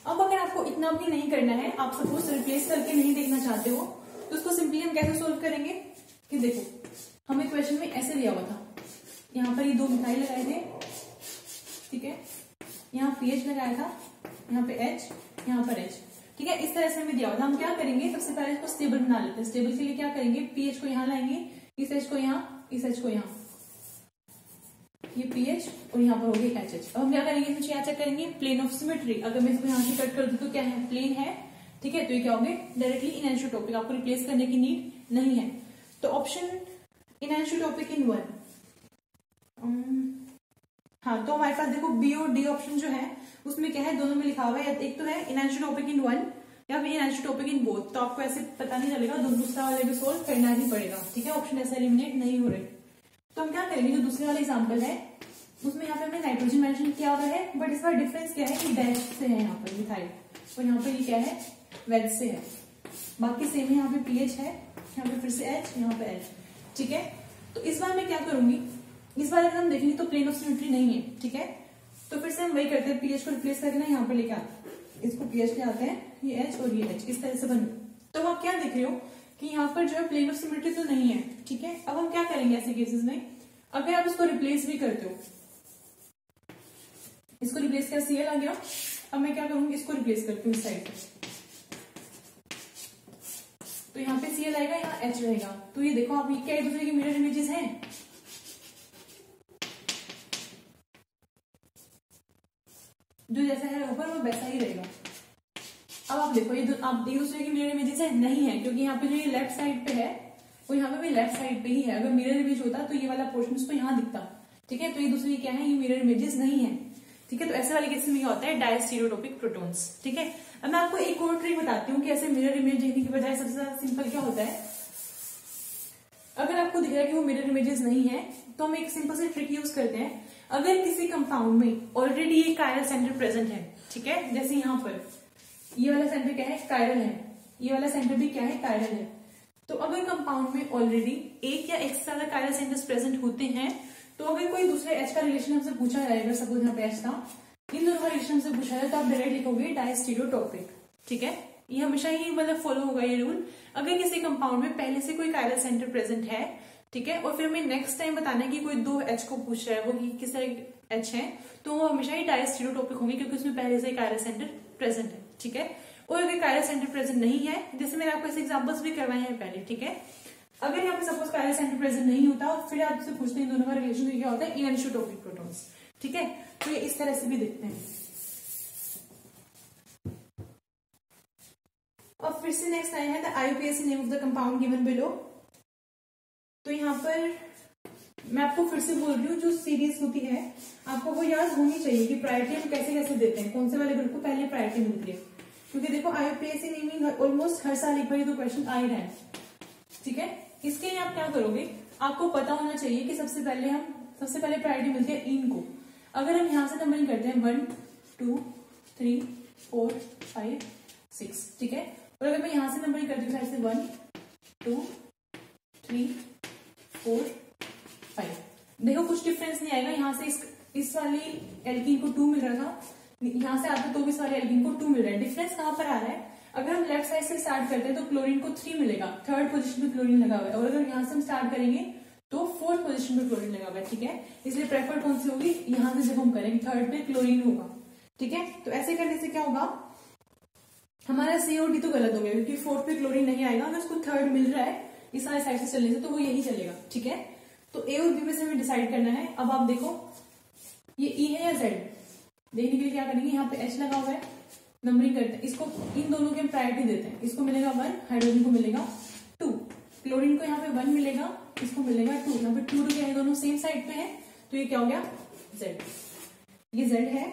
अब अगर आपको इतना भी नहीं करना है, आप सपोज रिप्लेस करके नहीं देखना चाहते हो, तो उसको सिंपली हम कैसे सोल्व करेंगे, कि देखो हमें क्वेश्चन में ऐसे दिया हुआ था, यहाँ पर ये दो मिथाइल लगाए थे। ठीक है, यहाँ PH लगाया था, यहाँ पे H, यहाँ पर H। ठीक है, इस तरह से हमें दिया हुआ था। हम क्या करेंगे, सबसे पहले इसको स्टेबल बना लेते हैं। स्टेबल के लिए क्या करेंगे, PH को यहाँ लाएंगे, इस H को यहाँ, इस H को यहाँ, ये PH और यहाँ पर होगी HH। अब हम क्या करेंगे, इसमें क्या चेक करेंगे, प्लेन ऑफ सिमेट्री। अगर मैं इसको यहाँ से कट कर दूं तो क्या है, प्लेन है। ठीक है, तो ये क्या होंगे, डायरेक्टली इनएंशियोटॉपिक, आपको रिप्लेस करने की नीड नहीं है। तो ऑप्शन इनएंशियोटॉपिक इन 1, हाँ, तो हमारे पास देखो बी और डी ऑप्शन जो है उसमें क्या है, दोनों में लिखा हुआ है, एक तो है इनएंशियोटॉपिक इन 1 या फिर इनएंशियोटॉपिक इन बोथ। तो आपको ऐसे पता नहीं चलेगा, दूसरा वाले भी सोल्व करना ही पड़ेगा। ठीक है, ऑप्शन ऐसे एलिमिनेट नहीं हो रहे। तो हम क्या करेंगे, जो दूसरे वाला एग्जाम्पल है उसमें यहाँ पे हमने नाइट्रोजन मेंशन किया हुआ है, बट इस बार डिफरेंस क्या है कि डैश से है यहाँ पर मिथाइल, और यहाँ पे ये क्या है, वेज से है। बाकी सेम है, यहाँ पे पीएच है, यहाँ पे फिर से एच, यहाँ पे एच। ठीक है, तो इस बार मैं क्या करूंगी, इस बार अगर हम देखेंगे तो प्लेन ऑफ सिमेट्री नहीं है। ठीक है, तो फिर से हम वही करते हैं, पीएच को रिप्लेस करके ना यहाँ पे लेके आते हैं, इसको पीएच ले आते हैं, ये एच और ये एच, इस तरह से बन। तो आप क्या देख रहे हो कि यहाँ पर जो है प्लेन ऑफ सिमेट्री तो नहीं है। ठीक है, अब हम क्या करेंगे ऐसे केसेस में, अगर आप इसको रिप्लेस भी करते हो, इसको रिप्लेस कर सीएल आ गया, अब मैं क्या करूंगी, इसको रिप्लेस करती हूँ इस साइड पे, तो यहाँ पे सीएल आएगा, यहाँ एच रहेगा। तो ये देखो आप, ये क्या एक दूसरे की मिरर इमेजेस हैं। जो जैसा है ऊपर वो वैसा ही रहेगा। अब आप देखो ये आप एक दूसरे की मिरर इमेजेस है, नहीं है, क्योंकि यहाँ पे जो ये लेफ्ट साइड पे है वो यहाँ पे भी लेफ्ट साइड पे ही है। अगर मिरर इमेज होता तो ये वाला पोर्शन उसको यहाँ दिखता। ठीक है, तो ये दूसरी क्या है, ये मिरर इमेजेस नहीं है। ठीक है, तो ऐसे वाले केस में क्या होता है, डायस्टीरियोटोपिक प्रोटॉन्स। ठीक है, अब मैं आपको एक और ट्रिक बताती हूँ कि ऐसे मिरर इमेज देखने की बजाय सबसे ज्यादा सिंपल क्या होता है। अगर आपको दिख रहा है कि वो मिरर इमेजेस नहीं है, तो हम एक सिंपल से ट्रिक यूज करते हैं। अगर किसी कंपाउंड में ऑलरेडी ये कायरल सेंटर प्रेजेंट है, ठीक है, जैसे यहाँ पर ये वाला सेंटर क्या है, कायरल है, ये वाला सेंटर भी क्या है, कायरल है। तो अगर कंपाउंड में ऑलरेडी एक या एक से ज्यादा कायरल सेंटर्स प्रेजेंट होते हैं, तो अगर कोई दूसरे एच का रिलेशन हमसे पूछा जाएगा, सपोज यहाँ पे एच था, इन दोनों का रिलेशन हमसे पूछा जाए, तो आप डायरेक्ट लिखोगे डायस्टीरियोटोपिक। ठीक है, ये हमेशा ही मतलब फॉलो होगा ये रूल। अगर किसी कंपाउंड में पहले से कोई कायरल सेंटर प्रेजेंट है, ठीक है, और फिर हमें नेक्स्ट टाइम बताना है कि कोई दो एच को पूछ रहा है, वो किस तरह एच है, तो वो हमेशा ही डायस्टीरियोटोपिक होंगे, क्योंकि उसमें पहले से कायरल सेंटर प्रेजेंट है। ठीक है, और अगर कायरल सेंटर प्रेजेंट नहीं है, जैसे मैंने आपको ऐसे एग्जांपल्स भी करवाए हैं पहले। ठीक है, अगर यहाँ पे सपोज कायरल सेंटर प्रेजेंट नहीं होता और फिर आपसे पूछते हैं दोनों का रिलेशन, तो क्या होता है, इनएनिसोटोपिक प्रोटॉन्स। ठीक है, तो ये इस तरह से भी देखते हैं। और फिर से नेक्स्ट आया है the IUPAC name of the compound given below. तो यहाँ पर मैं आपको फिर से बोल रही हूँ, जो सीरीज होती है आपको वो याद होनी चाहिए कि प्रायोरिटी हम कैसे कैसे देते हैं, कौन से वाले ग्रुप को पहले प्रायोरिटी मिलती है। क्योंकि देखो IUPAC नेमिंग ऑलमोस्ट हर साल एक बार तो क्वेश्चन आ ही रहा है। ठीक है, इसके लिए आप क्या करोगे, आपको पता होना चाहिए कि सबसे पहले प्रायोरिटी मिलती है इन को। अगर हम यहाँ से नंबरिंग करते हैं 1 2 3 4 5 6, ठीक है, और अगर मैं यहाँ से नंबरिंग करती हूँ साइड से 1 2 3 4 5, देखो कुछ डिफरेंस नहीं आएगा। यहाँ से इस वाली एल्कीन को 2 मिल रहा था, यहाँ से आता तो इस वाले एल्कीन को 2 मिल रहा है। डिफरेंस कहाँ पर आ रहा है, अगर हम लेफ्ट साइड से स्टार्ट करते हैं तो क्लोरीन को 3 मिलेगा, थर्ड पोजीशन पे क्लोरीन लगा हुआ है, और अगर यहाँ से हम स्टार्ट करेंगे तो फोर्थ पोजीशन पे क्लोरीन लगा हुआ है। ठीक है, इसलिए प्रेफर कौन सी होगी, यहाँ से जब हम करेंगे थर्ड पे क्लोरीन होगा। ठीक है, तो ऐसे करने से क्या होगा, हमारा COD तो गलत हो गया, क्योंकि फोर्थ पे क्लोरीन नहीं आएगा। अगर उसको थर्ड मिल रहा है इस वाले साइड से चलने से, तो वो यही चलेगा। ठीक है, तो A और B में से हमें डिसाइड करना है। अब आप देखो ये E है या Z, देखने के लिए क्या करेंगे, यहाँ पे H लगा हुआ है, नंबरिंग करते हैं इसको, इन दोनों की हम प्रायोरिटी देते हैं। इसको मिलेगा 1, हाइड्रोजन को मिलेगा 2, क्लोरीन को यहाँ पे 1 मिलेगा, इसको मिलेगा 2, यहाँ पे 2 क्या है, दोनों सेम साइड पे है, तो ये क्या हो गया Z, ये Z है।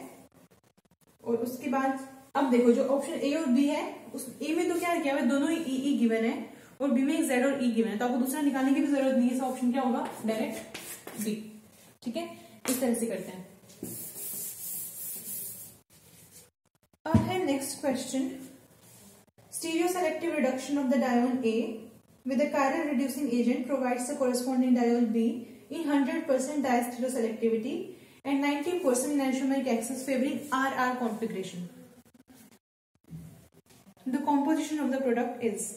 और उसके बाद अब देखो जो ऑप्शन A और B है, उस A में तो क्या किया हुआ है, दोनों E गिवन है, और B में एक Z और E गिवन है, तो आपको दूसरा निकालने की भी जरूरत नहीं है। ऑप्शन क्या होगा, डायरेक्ट B। ठीक है, इस तरह से करते हैं। अब है next question, stereoselective reduction of the dione A with a chiral reducing agent provides the corresponding diol B in 100% diastereoselectivity and 90% enantiomeric axis favoring RR configuration. The composition of the product is,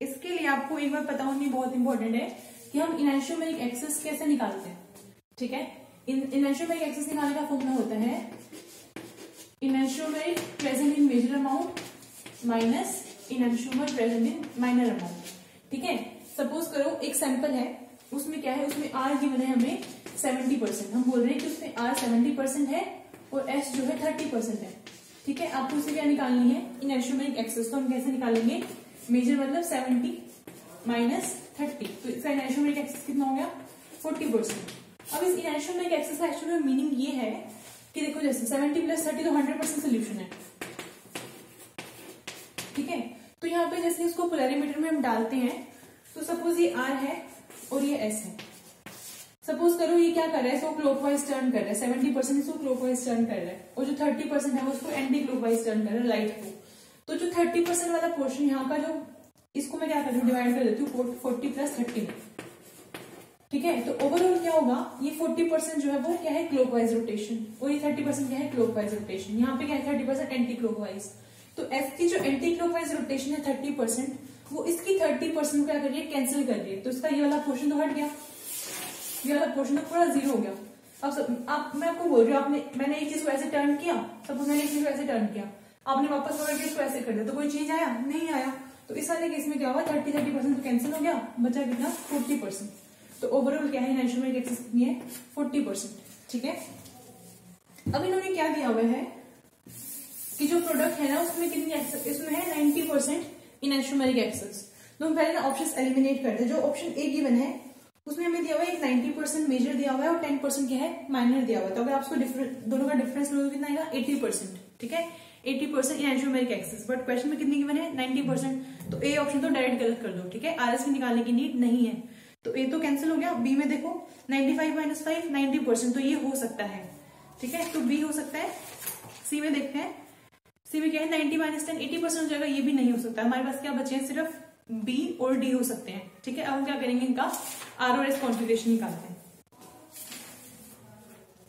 इसके लिए आपको एक बार पता होनी बहुत important है कि हम इनैंशियोमेरिक एक्सिस कैसे निकालते हैं। ठीक है, इनैंशियोमेरिक एक्सिस निकालने का फॉर्मूला होता है enantiomeric present in major amount minus enantiomer present in minor amount. ठीक है, सपोज करो एक सैंपल है, उसमें क्या है, उसमें R गिवन है हमें 70%, हम बोल रहे हैं कि उसमें R 70% है और S जो है 30% है। ठीक है, आपको उसे क्या निकालनी है, इनैंशियोमेरिक एक्सिस। तो हम कैसे निकालेंगे, मेजर मतलब 70 माइनस 30, तो इसका इनैंशियोमेरिक एक्सिस कितना हो गया 40%। अब इस इनैंशियोमेरिक एक्सिस का एक्चुअली मीनिंग ये है कि देखो जैसे 70 प्लस 30 तो 100% सोल्यूशन है। ठीक है, तो यहाँ पे जैसे इसको पोलैरिमीटर में हम डालते हैं, तो सपोज ये R है और ये S है। सपोज करो ये क्या कर रहा है, इसको क्लॉकवाइज टर्न कर रहा है, 70% इसको क्लॉकवाइज टर्न कर रहा है, और जो 30% है वो उसको एंटी क्लॉकवाइज टर्न कर रहा है लाइट को। तो जो 30% वाला पोर्शन यहाँ का, जो इसको मैं क्या कर रही हूँ, डिवाइड कर देती हूँ 40 + 30, ठीक है। तो ओवरऑल क्या होगा, ये 40% जो है वो क्या है, क्लॉकवाइज रोटेशन, और ये 30% क्या है, क्लॉकवाइज रोटेशन। यहाँ पे क्या है, 30% एंटी क्लॉकवाइज। तो एफ की जो एंटी क्लॉकवाइज रोटेशन है 30%, वो इसकी 30% क्या कर रही है, कैंसिल कर रही है। तो इसका ये वाला पोर्शन तो हट गया, ये वाला पोर्शन तो पूरा 0 हो गया। अब मैं आपको बोल रही हूँ, मैंने एक चीज को ऐसे टर्न किया, सपोज मैंने एक चीज को ऐसे टर्न किया, आपने वापस पकड़ के इसको ऐसे कर दिया, तो कोई चेंज आया नहीं आया। तो इस वाले केस में क्या हुआ, 30% तो कैंसिल हो गया, बचा कितना, 40%। तो ओवरऑल क्या है, आइसोमेरिक एक्सिस कितनी है, 40%, ठीक है। अब इन्होंने क्या दिया हुआ है कि जो प्रोडक्ट है ना उसमें कितनी एक्सेस, इसमें है 90% इन आइसोमेरिक एक्सिस। तो हम पहले ना ऑप्शंस एलिमिनेट करते हैं। जो ऑप्शन ए गिवन है उसमें हमें दिया हुआ है एक 90% मेजर दिया हुआ है और 10% क्या है, माइनर दिया हुआ है। तो अगर आपको दोनों का डिफरेंस लोगे कितना आएगा, 80%, ठीक है, 80% इन आइसोमेरिक एक्सिस। बट क्वेश्चन में कितनी गिवन है, 90%। तो ए ऑप्शन तो डायरेक्ट गलत कर दो, ठीक है, आरएस में निकालने की नीड नहीं है। तो ए तो कैंसिल हो गया। बी में देखो 95 - 5 90%, तो ये हो सकता है, ठीक है, तो बी हो सकता है। सी में देखते हैं, सी में क्या है, 90 - 10 80% हो जाएगा, ये भी नहीं हो सकता। हमारे पास क्या बचे हैं, सिर्फ बी और डी हो सकते हैं, ठीक है। अब हम क्या करेंगे, इनका आर और एस कॉन्फ़िगरेशन निकालते हैं,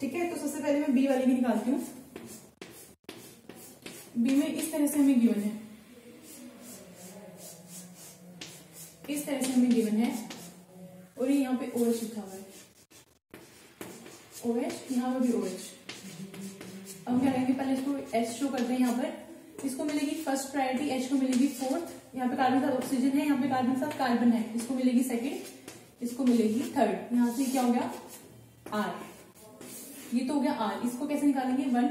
ठीक है। तो सबसे पहले मैं बी वाली भी निकालती हूँ। बी में इस तरह से हमें गिवन है, इस तरह से हमें गिवन है, और ये यहाँ पे OH लिखा हुआ है, OH, यहाँ पर भी OH। अब क्या करेंगे, पहले इसको H शो करते हैं। यहाँ पर इसको मिलेगी फर्स्ट प्रायोरिटी, H को मिलेगी फोर्थ। यहाँ पे कार्बन के साथ ऑक्सीजन है, यहाँ पे कार्बन के साथ कार्बन है, इसको मिलेगी सेकंड, इसको मिलेगी थर्ड। यहाँ से क्या हो गया, R, ये तो हो गया R। इसको कैसे निकालेंगे, 1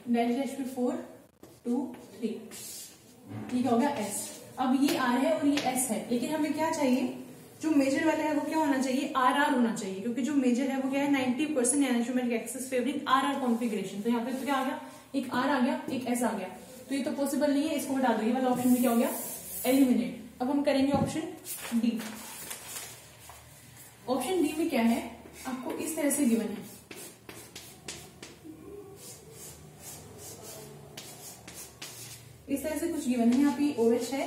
डैश पे 4 2 3, ये क्या हो गया S। अब ये R है और ये S है, लेकिन हमें क्या चाहिए, जो मेजर वाला है वो क्या होना चाहिए, RR होना चाहिए, क्योंकि जो मेजर है वो क्या है, 90% isomeric axis favouring RR configuration. तो यहाँ पे तो क्या आ गया, एक R आ गया, एक S आ गया, तो ये तो पॉसिबल नहीं है, इसको हटा दो। ये वाला ऑप्शन भी क्या हो गया, एलिमिनेट। अब हम करेंगे ऑप्शन डी। ऑप्शन डी में क्या है, आपको इस तरह से गिवन है, इस तरह से कुछ गिवन है। यहाँ पे OH है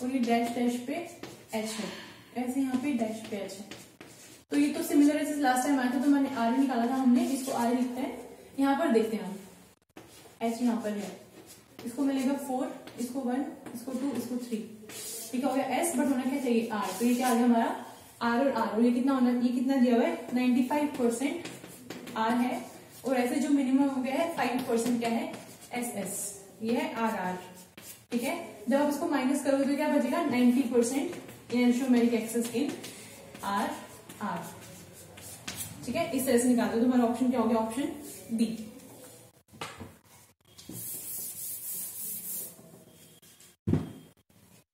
और ये डैश डैश पे H है, ऐसे यहाँ पे डैश पे H है। तो ये तो सिमिलर है, लास्ट टाइम आया था तो मैंने R निकाला था हमने, इसको R लिखते हैं। यहाँ पर देखते हैं हम, H यहाँ पर है, इसको मिलेगा 4, इसको 1, इसको 2, इसको 3, ठीक हो गया S। बट होना क्या चाहिए, R। तो ये क्या आ गया हमारा, R और R, और ये कितना होना, ये कितना दिया हुआ है, 95% R है, और ऐसे जो मिनिमम हो गया है 5% क्या है, SS, ये है RR, ठीक है। जब आप इसको माइनस करोगे तो क्या बचेगा, 90% इन आइसोमेरिक एक्सिस इन RR, ठीक है। इस तरह से निकाल दो, तो हमारा ऑप्शन क्या हो गया, ऑप्शन डी।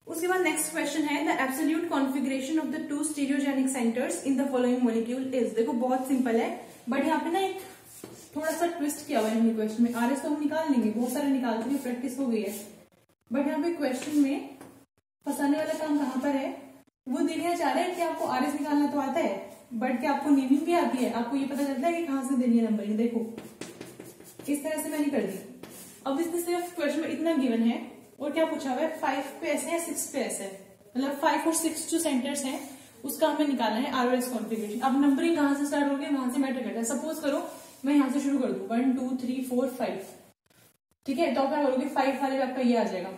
उसके बाद नेक्स्ट क्वेश्चन है, the absolute configuration of the 2 stereogenic centres in the following molecule is. देखो बहुत सिंपल है, बट यहाँ पे ना एक थोड़ा सा ट्विस्ट किया हुआ है हमने क्वेश्चन में। आरएस तो हम निकाल लेंगे, बहुत सारे निकाल के प्रैक्टिस हो गई है, बट यहाँ पे क्वेश्चन में फंसाने वाला काम कहाँ पर है, वो देखना चाह रहे हैं कि आपको आरएस निकालना तो आता है, बट क्या आपको नेमिंग भी आती है, आपको ये पता चलता है कि कहाँ से देनी है नंबरिंग। देखो इस तरह से मैंने कर दी। अब इसमें सिर्फ क्वेश्चन में इतना गिवन है, और क्या पूछा हुआ है, 5 पे ऐसे है, 6 पे ऐसे है, मतलब 5 और 6 जो सेंटर्स हैं उसका हमें निकालना है आरओएस कॉन्फ़िगरेशन। अब नंबरिंग कहाँ से स्टार्ट होगी, वहां से मैटर करता है। सपोज करो मैं यहां से शुरू कर दूं 1 2 3 4 5, ठीक है, तो आप क्या करोगे, 5 वाले आपका ये आ जाएगा।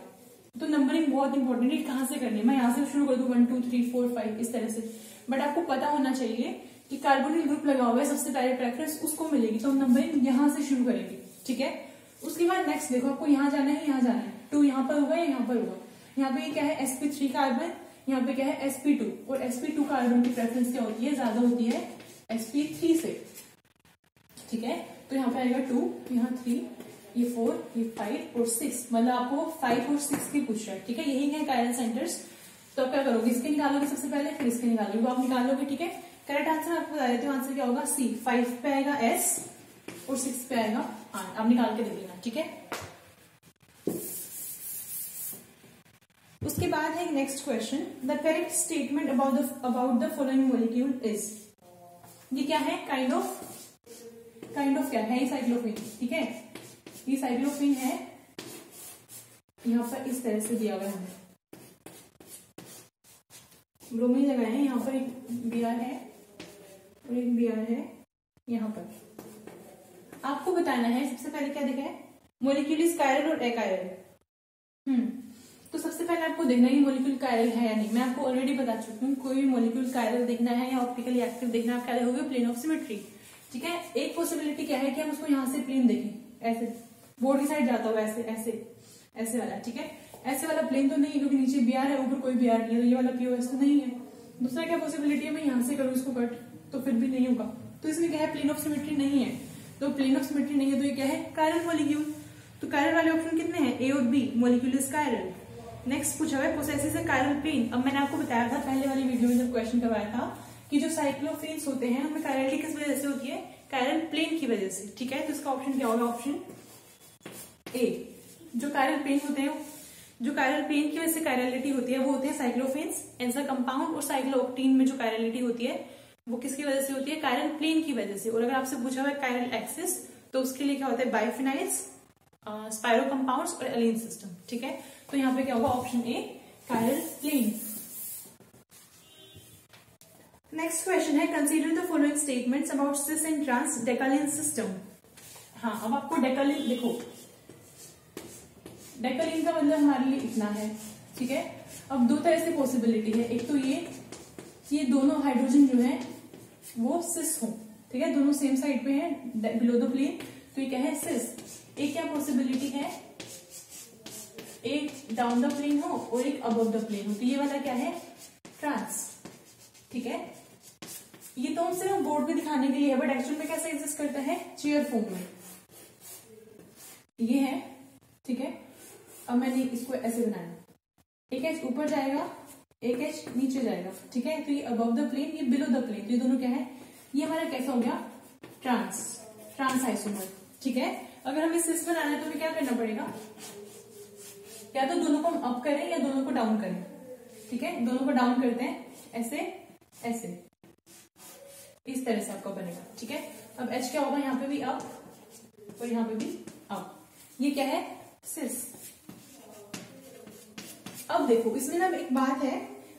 तो नंबरिंग बहुत इंपॉर्टेंट है, कहां से करनी है। मैं यहां से शुरू कर दूं 1 2 3 4 5 इस तरह से, बट आपको पता होना चाहिए कि कार्बोनिल ग्रुप लगा हुआ है, सबसे पहले प्रेफरेंस उसको मिलेगी, तो हम नंबरिंग यहां से शुरू करेंगे, ठीक है। उसके बाद नेक्स्ट देखो, आपको यहाँ जाना है, यहाँ जाना है, 2 यहाँ पर होगा, यहाँ पर होगा। यहाँ पे क्या है, sp3 कार्बन, यहाँ पे क्या है sp2, और sp2 कार्बन की प्रेफरेंस क्या होती है, ज्यादा होती है sp3 से, ठीक है। तो यहाँ पे आएगा 2, यहाँ 3, ये 4, ये 5 और 6, मतलब आपको 5 और 6 की पूछ रहा है, ठीक है। यही है कायरल सेंटर्स। तो आप क्या करोगे, इसके निकालोगे सबसे पहले, फिर इसके निकालोगे, तो आप निकालोगे, ठीक है। करेक्ट आंसर आपको बता देती हूँ, आंसर क्या होगा, सी। 5 पे आएगा S और 6 पे आएगा R। आप निकाल के देख लेना, ठीक है। उसके बाद है next question, the correct statement about the following molecule is. ये क्या है? काइंड ऑफ क्या है? साइक्लोफिन। ठीक है, ये साइक्लोफिन है, यहां पर इस तरह से दिया हुआ है, ब्रोमीन लगाए हैं, यहाँ पर एक Br है और एक Br है यहाँ पर। आपको बताना है सबसे पहले क्या देखा है, मॉलिक्यूल इज कायरल और अकायरल। तो सबसे पहले आपको देखना है मॉलिक्यूल कायरल है या नहीं। मैं आपको ऑलरेडी बता चुकी हूँ, कोई भी मॉलिक्यूल कायरल देखना है या ऑप्टिकली एक्टिव देखना है, आप क्या देखोगे? Plane of symmetry. ठीक है, एक पॉसिबिलिटी क्या है कि हम उसको यहाँ से प्लेन देखें, ऐसे बोर्ड की साइड जाता होगा, ऐसे ऐसे ऐसे वाला। ठीक है, ऐसे वाला प्लेन तो नहीं, क्योंकि नीचे Br है, ऊपर कोई Br नहीं है, तो ये वाला POS तो नहीं है। दूसरा क्या पॉसिबिलिटी है, मैं यहाँ से करूँ इसको कट, तो फिर भी नहीं होगा। तो इसमें क्या है? प्लेन ऑफ सिमेट्री नहीं है। तो प्लेन ऑफ सिमेट्री नहीं है तो ये क्या है? Chiral molecule. तो कायरल वाले ऑप्शन कितने हैं? A और B, molecule is chiral. Next पूछा हुआ है पोसेसिस अ कायरल प्लेन। अब मैंने आपको बताया था पहले वाली वीडियो में जब क्वेश्चन करवाया था कि जो साइक्लोफेन्स होते हैं उनमें कायरलिटी किस वजह से होती है? कायरल प्लेन की वजह से। ठीक है, तो इसका ऑप्शन क्या होगा? Option A। जो कायरल प्लेन होते हैं, जो कायरल प्लेन की वजह से कायरलिटी होती है वो होते हैं साइक्लोफेन्स एज अ कंपाउंड, और साइक्लोऑक्टेन में जो कायरलिटी होती है वो किसकी वजह से होती है? कायरल प्लेन की वजह से। और अगर आपसे पूछा हुआ है कायरल एक्सिस, तो उसके लिए क्या होता है? बाइफिनाइल्स, स्पाइरो कंपाउंड्स और एलीन सिस्टम। ठीक है, तो यहाँ पे क्या होगा? Option A, chiral plane. Next question है, consider the following statements about cis and trans decalin system. हाँ, अब आपको डेकालिन देखो, डेकालिन का मतलब हमारे लिए इतना है। ठीक है, अब दो तरह से पॉसिबिलिटी है, एक तो ये दोनों हाइड्रोजन जो है वो सिस हो। ठीक है, दोनों सेम साइड पे हैं बिलो द प्लेन, तो ये क्या है? सिस। एक क्या पॉसिबिलिटी है? एक डाउन द प्लेन हो और एक अबव द प्लेन हो, तो ये वाला क्या है? ट्रांस। ठीक है, ये तो हम सिर्फ बोर्ड पे दिखाने के लिए है, बट एक्चुअल में कैसे एग्जिस्ट करता है? चेयर फॉर्म में ये है। ठीक है, अब मैंने इसको ऐसे बनाया, एक एच ऊपर जाएगा, एक एच नीचे जाएगा। ठीक है, तो ये अबव द प्लेन, ये बिलो द प्लेन, तो ये दोनों क्या है? ये हमारा कैसा हो गया? Trans isomer. ठीक है, अगर हमें सिस बनाना है तो हमें क्या करना पड़ेगा? या तो दोनों को हम अप करें या दोनों को डाउन करें। ठीक है, दोनों को डाउन करते हैं, ऐसे ऐसे, इस तरह से आपका बनेगा। ठीक है, अब एच क्या होगा? यहाँ पे भी अप और यहाँ पे भी अप, ये क्या है? सिस। अब देखो इसमें ना एक बात है,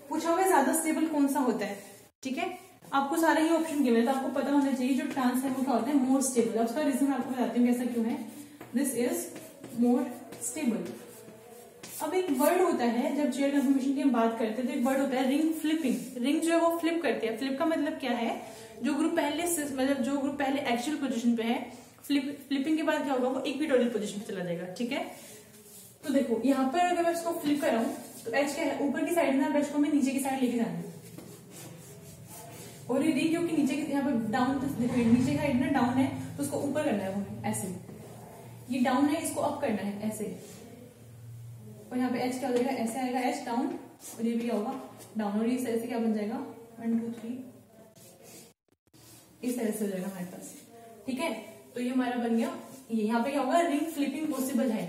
पूछा हुआ है ज्यादा स्टेबल कौन सा होता है। ठीक है, आपको सारे ही ऑप्शन गिवन है तो आपको पता होना चाहिए जो ट्रांस है वो क्या होता है? More stable. अब उसका रीजन आपको बताती हूँ कैसा क्यों है। This is more stable. अब एक वर्ड होता है, जब चेयर कन्फर्मेशन की हम बात करते हैं तो एक वर्ड होता है रिंग फ्लिपिंग। रिंग जो है वो फ्लिप करती है। फ्लिप का मतलब क्या है? जो ग्रुप पहले एक्चुअल पोजीशन पे है, फ्लिपिंग के बाद क्या होगा? वो इक्विटोरियल पोजीशन पे चला जाएगा। ठीक है, तो देखो यहाँ पर अगर मैं इसको फ्लिप कर रहा हूँ तो एच क्या है? ऊपर की साइड में, एच को मैं नीचे की साइड लेके जाना है, और ये रिंग क्योंकि नीचे यहाँ पर डाउन, देखो नीचे साइड ना डाउन है तो उसको ऊपर करना है, वो ऐसे। ये डाउन है, इसको अप करना है ऐसे, और यहाँ पे एच क्या हो जाएगा? ऐसे आएगा एच डाउन, और ये भी क्या होगा? डाउन। और इस तरह से क्या बन जाएगा? 1 2 3, इस तरह से हो जाएगा हमारे पास। ठीक है, तो ये हमारा बन गया। ये यहाँ पे क्या होगा? रिंग फ्लिपिंग पॉसिबल है।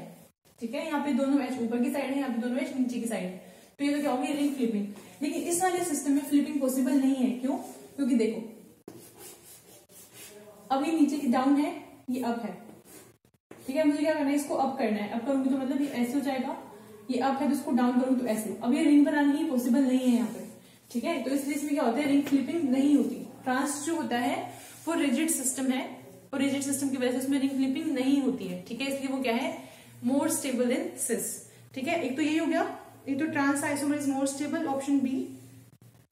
ठीक है, यहाँ पे दोनों एच ऊपर की साइड है, यहाँ पे दोनों एच नीचे की साइड है, तो ये तो क्या होगी? Ring flipping. लेकिन इस वाले सिस्टम में फ्लिपिंग पॉसिबल नहीं है। क्यों? क्योंकि देखो अब ये नीचे की डाउन है, ये अप है। ठीक है, मुझे क्या करना है? इसको अप करना है। अप करूंगी तो मतलब ये ऐसे हो जाएगा, ये अप है तो इसको डाउन करूंगी तो ऐसे। अब ये रिंग बनानी ही पॉसिबल नहीं है यहाँ पे। ठीक है, तो इसलिए इसमें क्या होता है? रिंग फ्लिपिंग नहीं होती। ट्रांस जो होता है वो रिजिड सिस्टम है, और रिजिड सिस्टम की वजह से उसमें रिंग फ्लिपिंग नहीं होती है। ठीक है, इसलिए वो क्या है? More stable than cis. ठीक है, एक तो यही हो गया, एक तो trans isomer is more stable, option B.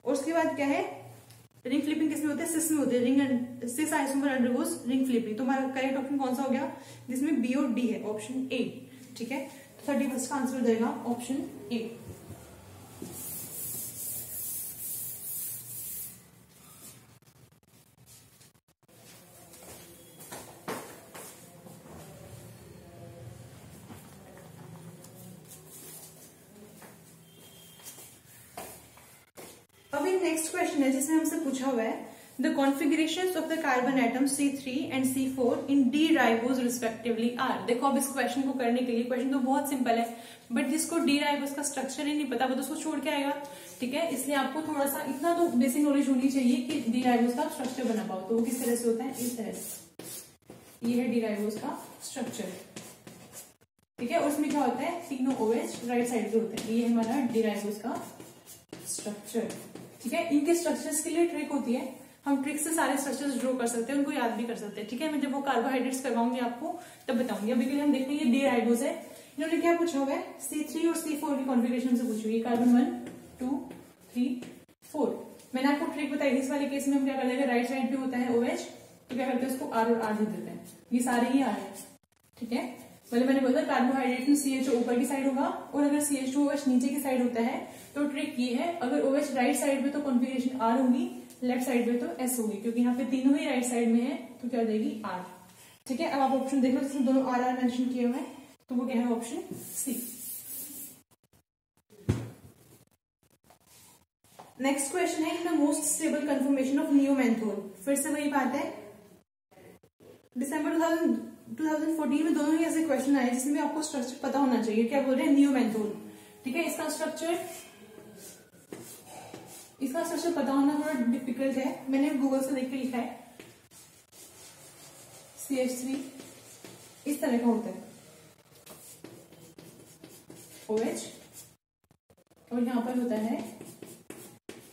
और उसके बाद क्या है? रिंग फ्लिपिंग किसमें होते हैं? सिस में होते हैं। Ring cis isomer undergoes ring flipping. तो हमारा करेक्ट ऑप्शन कौन सा हो गया? जिसमें बी और डी है, ऑप्शन ए। ठीक है, 31st का आंसर हो जाएगा ऑप्शन ए। अभी नेक्स्ट क्वेश्चन है जिसमें हमसे पूछा हुआ है the configurations of the carbon atom C3 and C4 in D ribose respectively are. देखो अब इस क्वेश्चन को करने के लिए, क्वेश्चन तो बहुत सिंपल है, बट जिसको डी राइबोज का स्ट्रक्चर ही नहीं पता वो तो उसको छोड़ के आएगा, ठीक है। इसलिए आपको थोड़ा सा इतना तो बेसिक नॉलेज होनी चाहिए कि डी राइबोज का स्ट्रक्चर बना पाओ। तो वो किस तरह से होता है, इस तरह से। ये है डी राइबोज का स्ट्रक्चर, ठीक है। और उसमें क्या होता है, तीनों OH राइट साइड पे होते हैं। ये हमारा डी राइबोज का स्ट्रक्चर, ठीक है। इनके स्ट्रक्चर्स के लिए ट्रिक होती है, हम ट्रिक से सारे स्ट्रक्चर्स ड्रॉ कर सकते हैं, उनको याद भी कर सकते हैं, ठीक है। मैं जब वो कार्बोहाइड्रेट्स करवाऊंगी आपको तब बताऊंगी। अभी के लिए हम देखते हैं ये डी राइबोज है। इन्होंने क्या पूछा हुआ है, C3 और C4 की कॉन्फिगरेशन से पूछी हुई है। कार्बन 1 2 3 4। मैंने आपको ट्रिक बताई थी, इस वाले केस में हम क्या कर देंगे, राइट साइड पे होता है OH, तो क्या करते हैं उसको R और R दे देते हैं। ये सारे ही R है, ठीक है। मतलब मैंने बोला कार्बोहाइड्रेट में CHO ऊपर की साइड होगा, और अगर CH2OH नीचे की साइड होता है तो ट्रिक ये है, अगर OH राइट साइड पे तो कॉन्फिगरेशन R होगी, लेफ्ट साइड पे तो S होगी, क्योंकि यहाँ पे तीनों ही राइट साइड में है तो क्या देगी R, ठीक है। अब आप ऑप्शन देख लो, जिसमें दोनों R मेंशन किए हुए हैं, तो वो क्या है, ऑप्शन C। नेक्स्ट क्वेश्चन है, the most stable conformation of neomenthol. फिर से वही बात है, दिसंबर 2014 में दोनों ही ऐसे क्वेश्चन आए जिसमें आपको स्ट्रक्चर पता होना चाहिए। क्या बोल रहे हैं, नियोमेंथोल, ठीक है। इसका स्ट्रक्चर पता होना थोड़ा डिफिकल्ट है, मैंने गूगल से देख के लिखा है। CH3 इस तरह का होता है, OH, और यहां पर होता है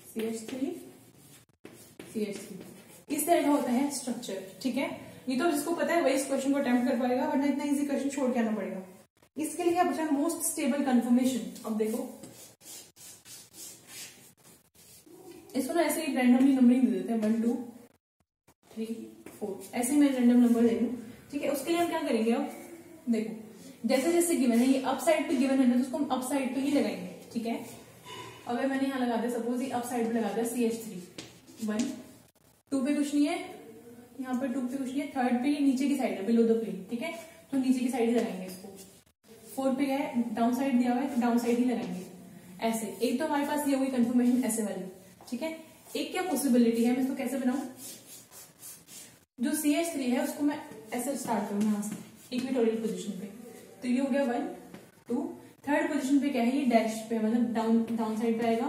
CH3 इस तरह का होता है स्ट्रक्चर, ठीक है। ये तो जिसको पता है वही इस क्वेश्चन को अटेम्प्ट कर पाएगा, वरना इतना इजी क्वेश्चन छोड़ के आना पड़ेगा। इसके लिए क्या पूछा है, मोस्ट स्टेबल कन्फर्मेशन। अब देखो इसको ना ऐसे ही रैंडमली नंबरिंग दे देते हैं, 1 2 3 4, ऐसे ही मैं रैंडम नंबर दे दूं, ठीक है। उसके लिए हम क्या करेंगे, अब देखो जैसे जैसे गिवन है, ये अप साइड पे गिवन है ना, तो उसको हम अप साइड पे ही लगाएंगे, ठीक है। अगर मैंने यहाँ लगा दिया, सपोज ये अप साइड पे लगा दिया CH3, 1 2 पे कुछ नहीं है, यहाँ पे 2 पे कुछ नहीं है, थर्ड पे नीचे की साइड है, बिलो द प्लेन, ठीक है, तो नीचे की साइड ही लगाएंगे इसको। 4 पे क्या है, डाउन साइड दिया हुआ है तो डाउन साइड ही लगाएंगे, ऐसे। एक तो हमारे पास ये हुई कंफर्मेशन ऐसे वाली, ठीक है। एक क्या पॉसिबिलिटी है, मैं इसको कैसे बनाऊं, जो CH3 है उसको मैं ऐसे स्टार्ट करूँ यहाँ से इक्वेटोरियल पोजीशन पे, तो ये हो गया 1 2। थर्ड पोजीशन पे क्या है, ये डैश पे, मतलब डाउन साइड पे आएगा,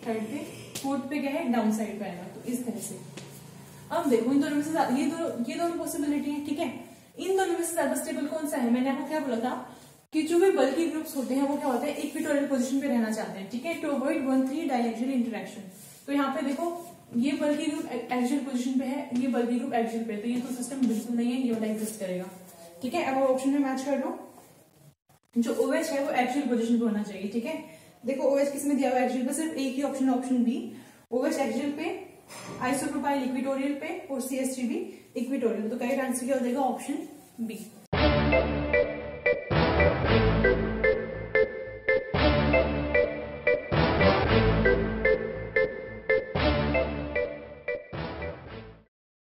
थर्ड पे, फोर्थ पे क्या है, डाउन साइड पे आएगा, तो इस तरह से। अब देखो इन दोनों में से ये दोनों पॉसिबिलिटी है, ठीक है। इन दोनों में से ज्यादा स्टेबल कौन सा है, मैंने आपको क्या बोला था कि जो भी बल्की ग्रुप्स होते हैं वो क्या होते हैं, इक्वेटोरियल पोजीशन पे रहना चाहते हैं, ठीक है, टू अवॉइड 1-3 डायएक्सियल इंटरेक्शन। तो यहाँ पे देखो ये बल्की ग्रुप एक्सियल पोजीशन पे है, ये बल्की ग्रुप एक्सियल पे है, तो ये तो सिस्टम बिल्कुल नहीं है, ये वाला एग्जिस्ट करेगा, ठीक है। अब ऑप्शन में मैच कर दो, जो OH है वो एक्सियल पोजीशन पे होना चाहिए, ठीक है। देखो OH किसमें दिया हुआ है, एक्सियल पे, सिर्फ एक ही option, option B. OH axial पे, आइसोप्रोपाइल इक्वेटोरियल पे, और CH3 भी इक्वेटोरियल, तो करेक्ट आंसर क्या हो जाएगा, ऑप्शन बी।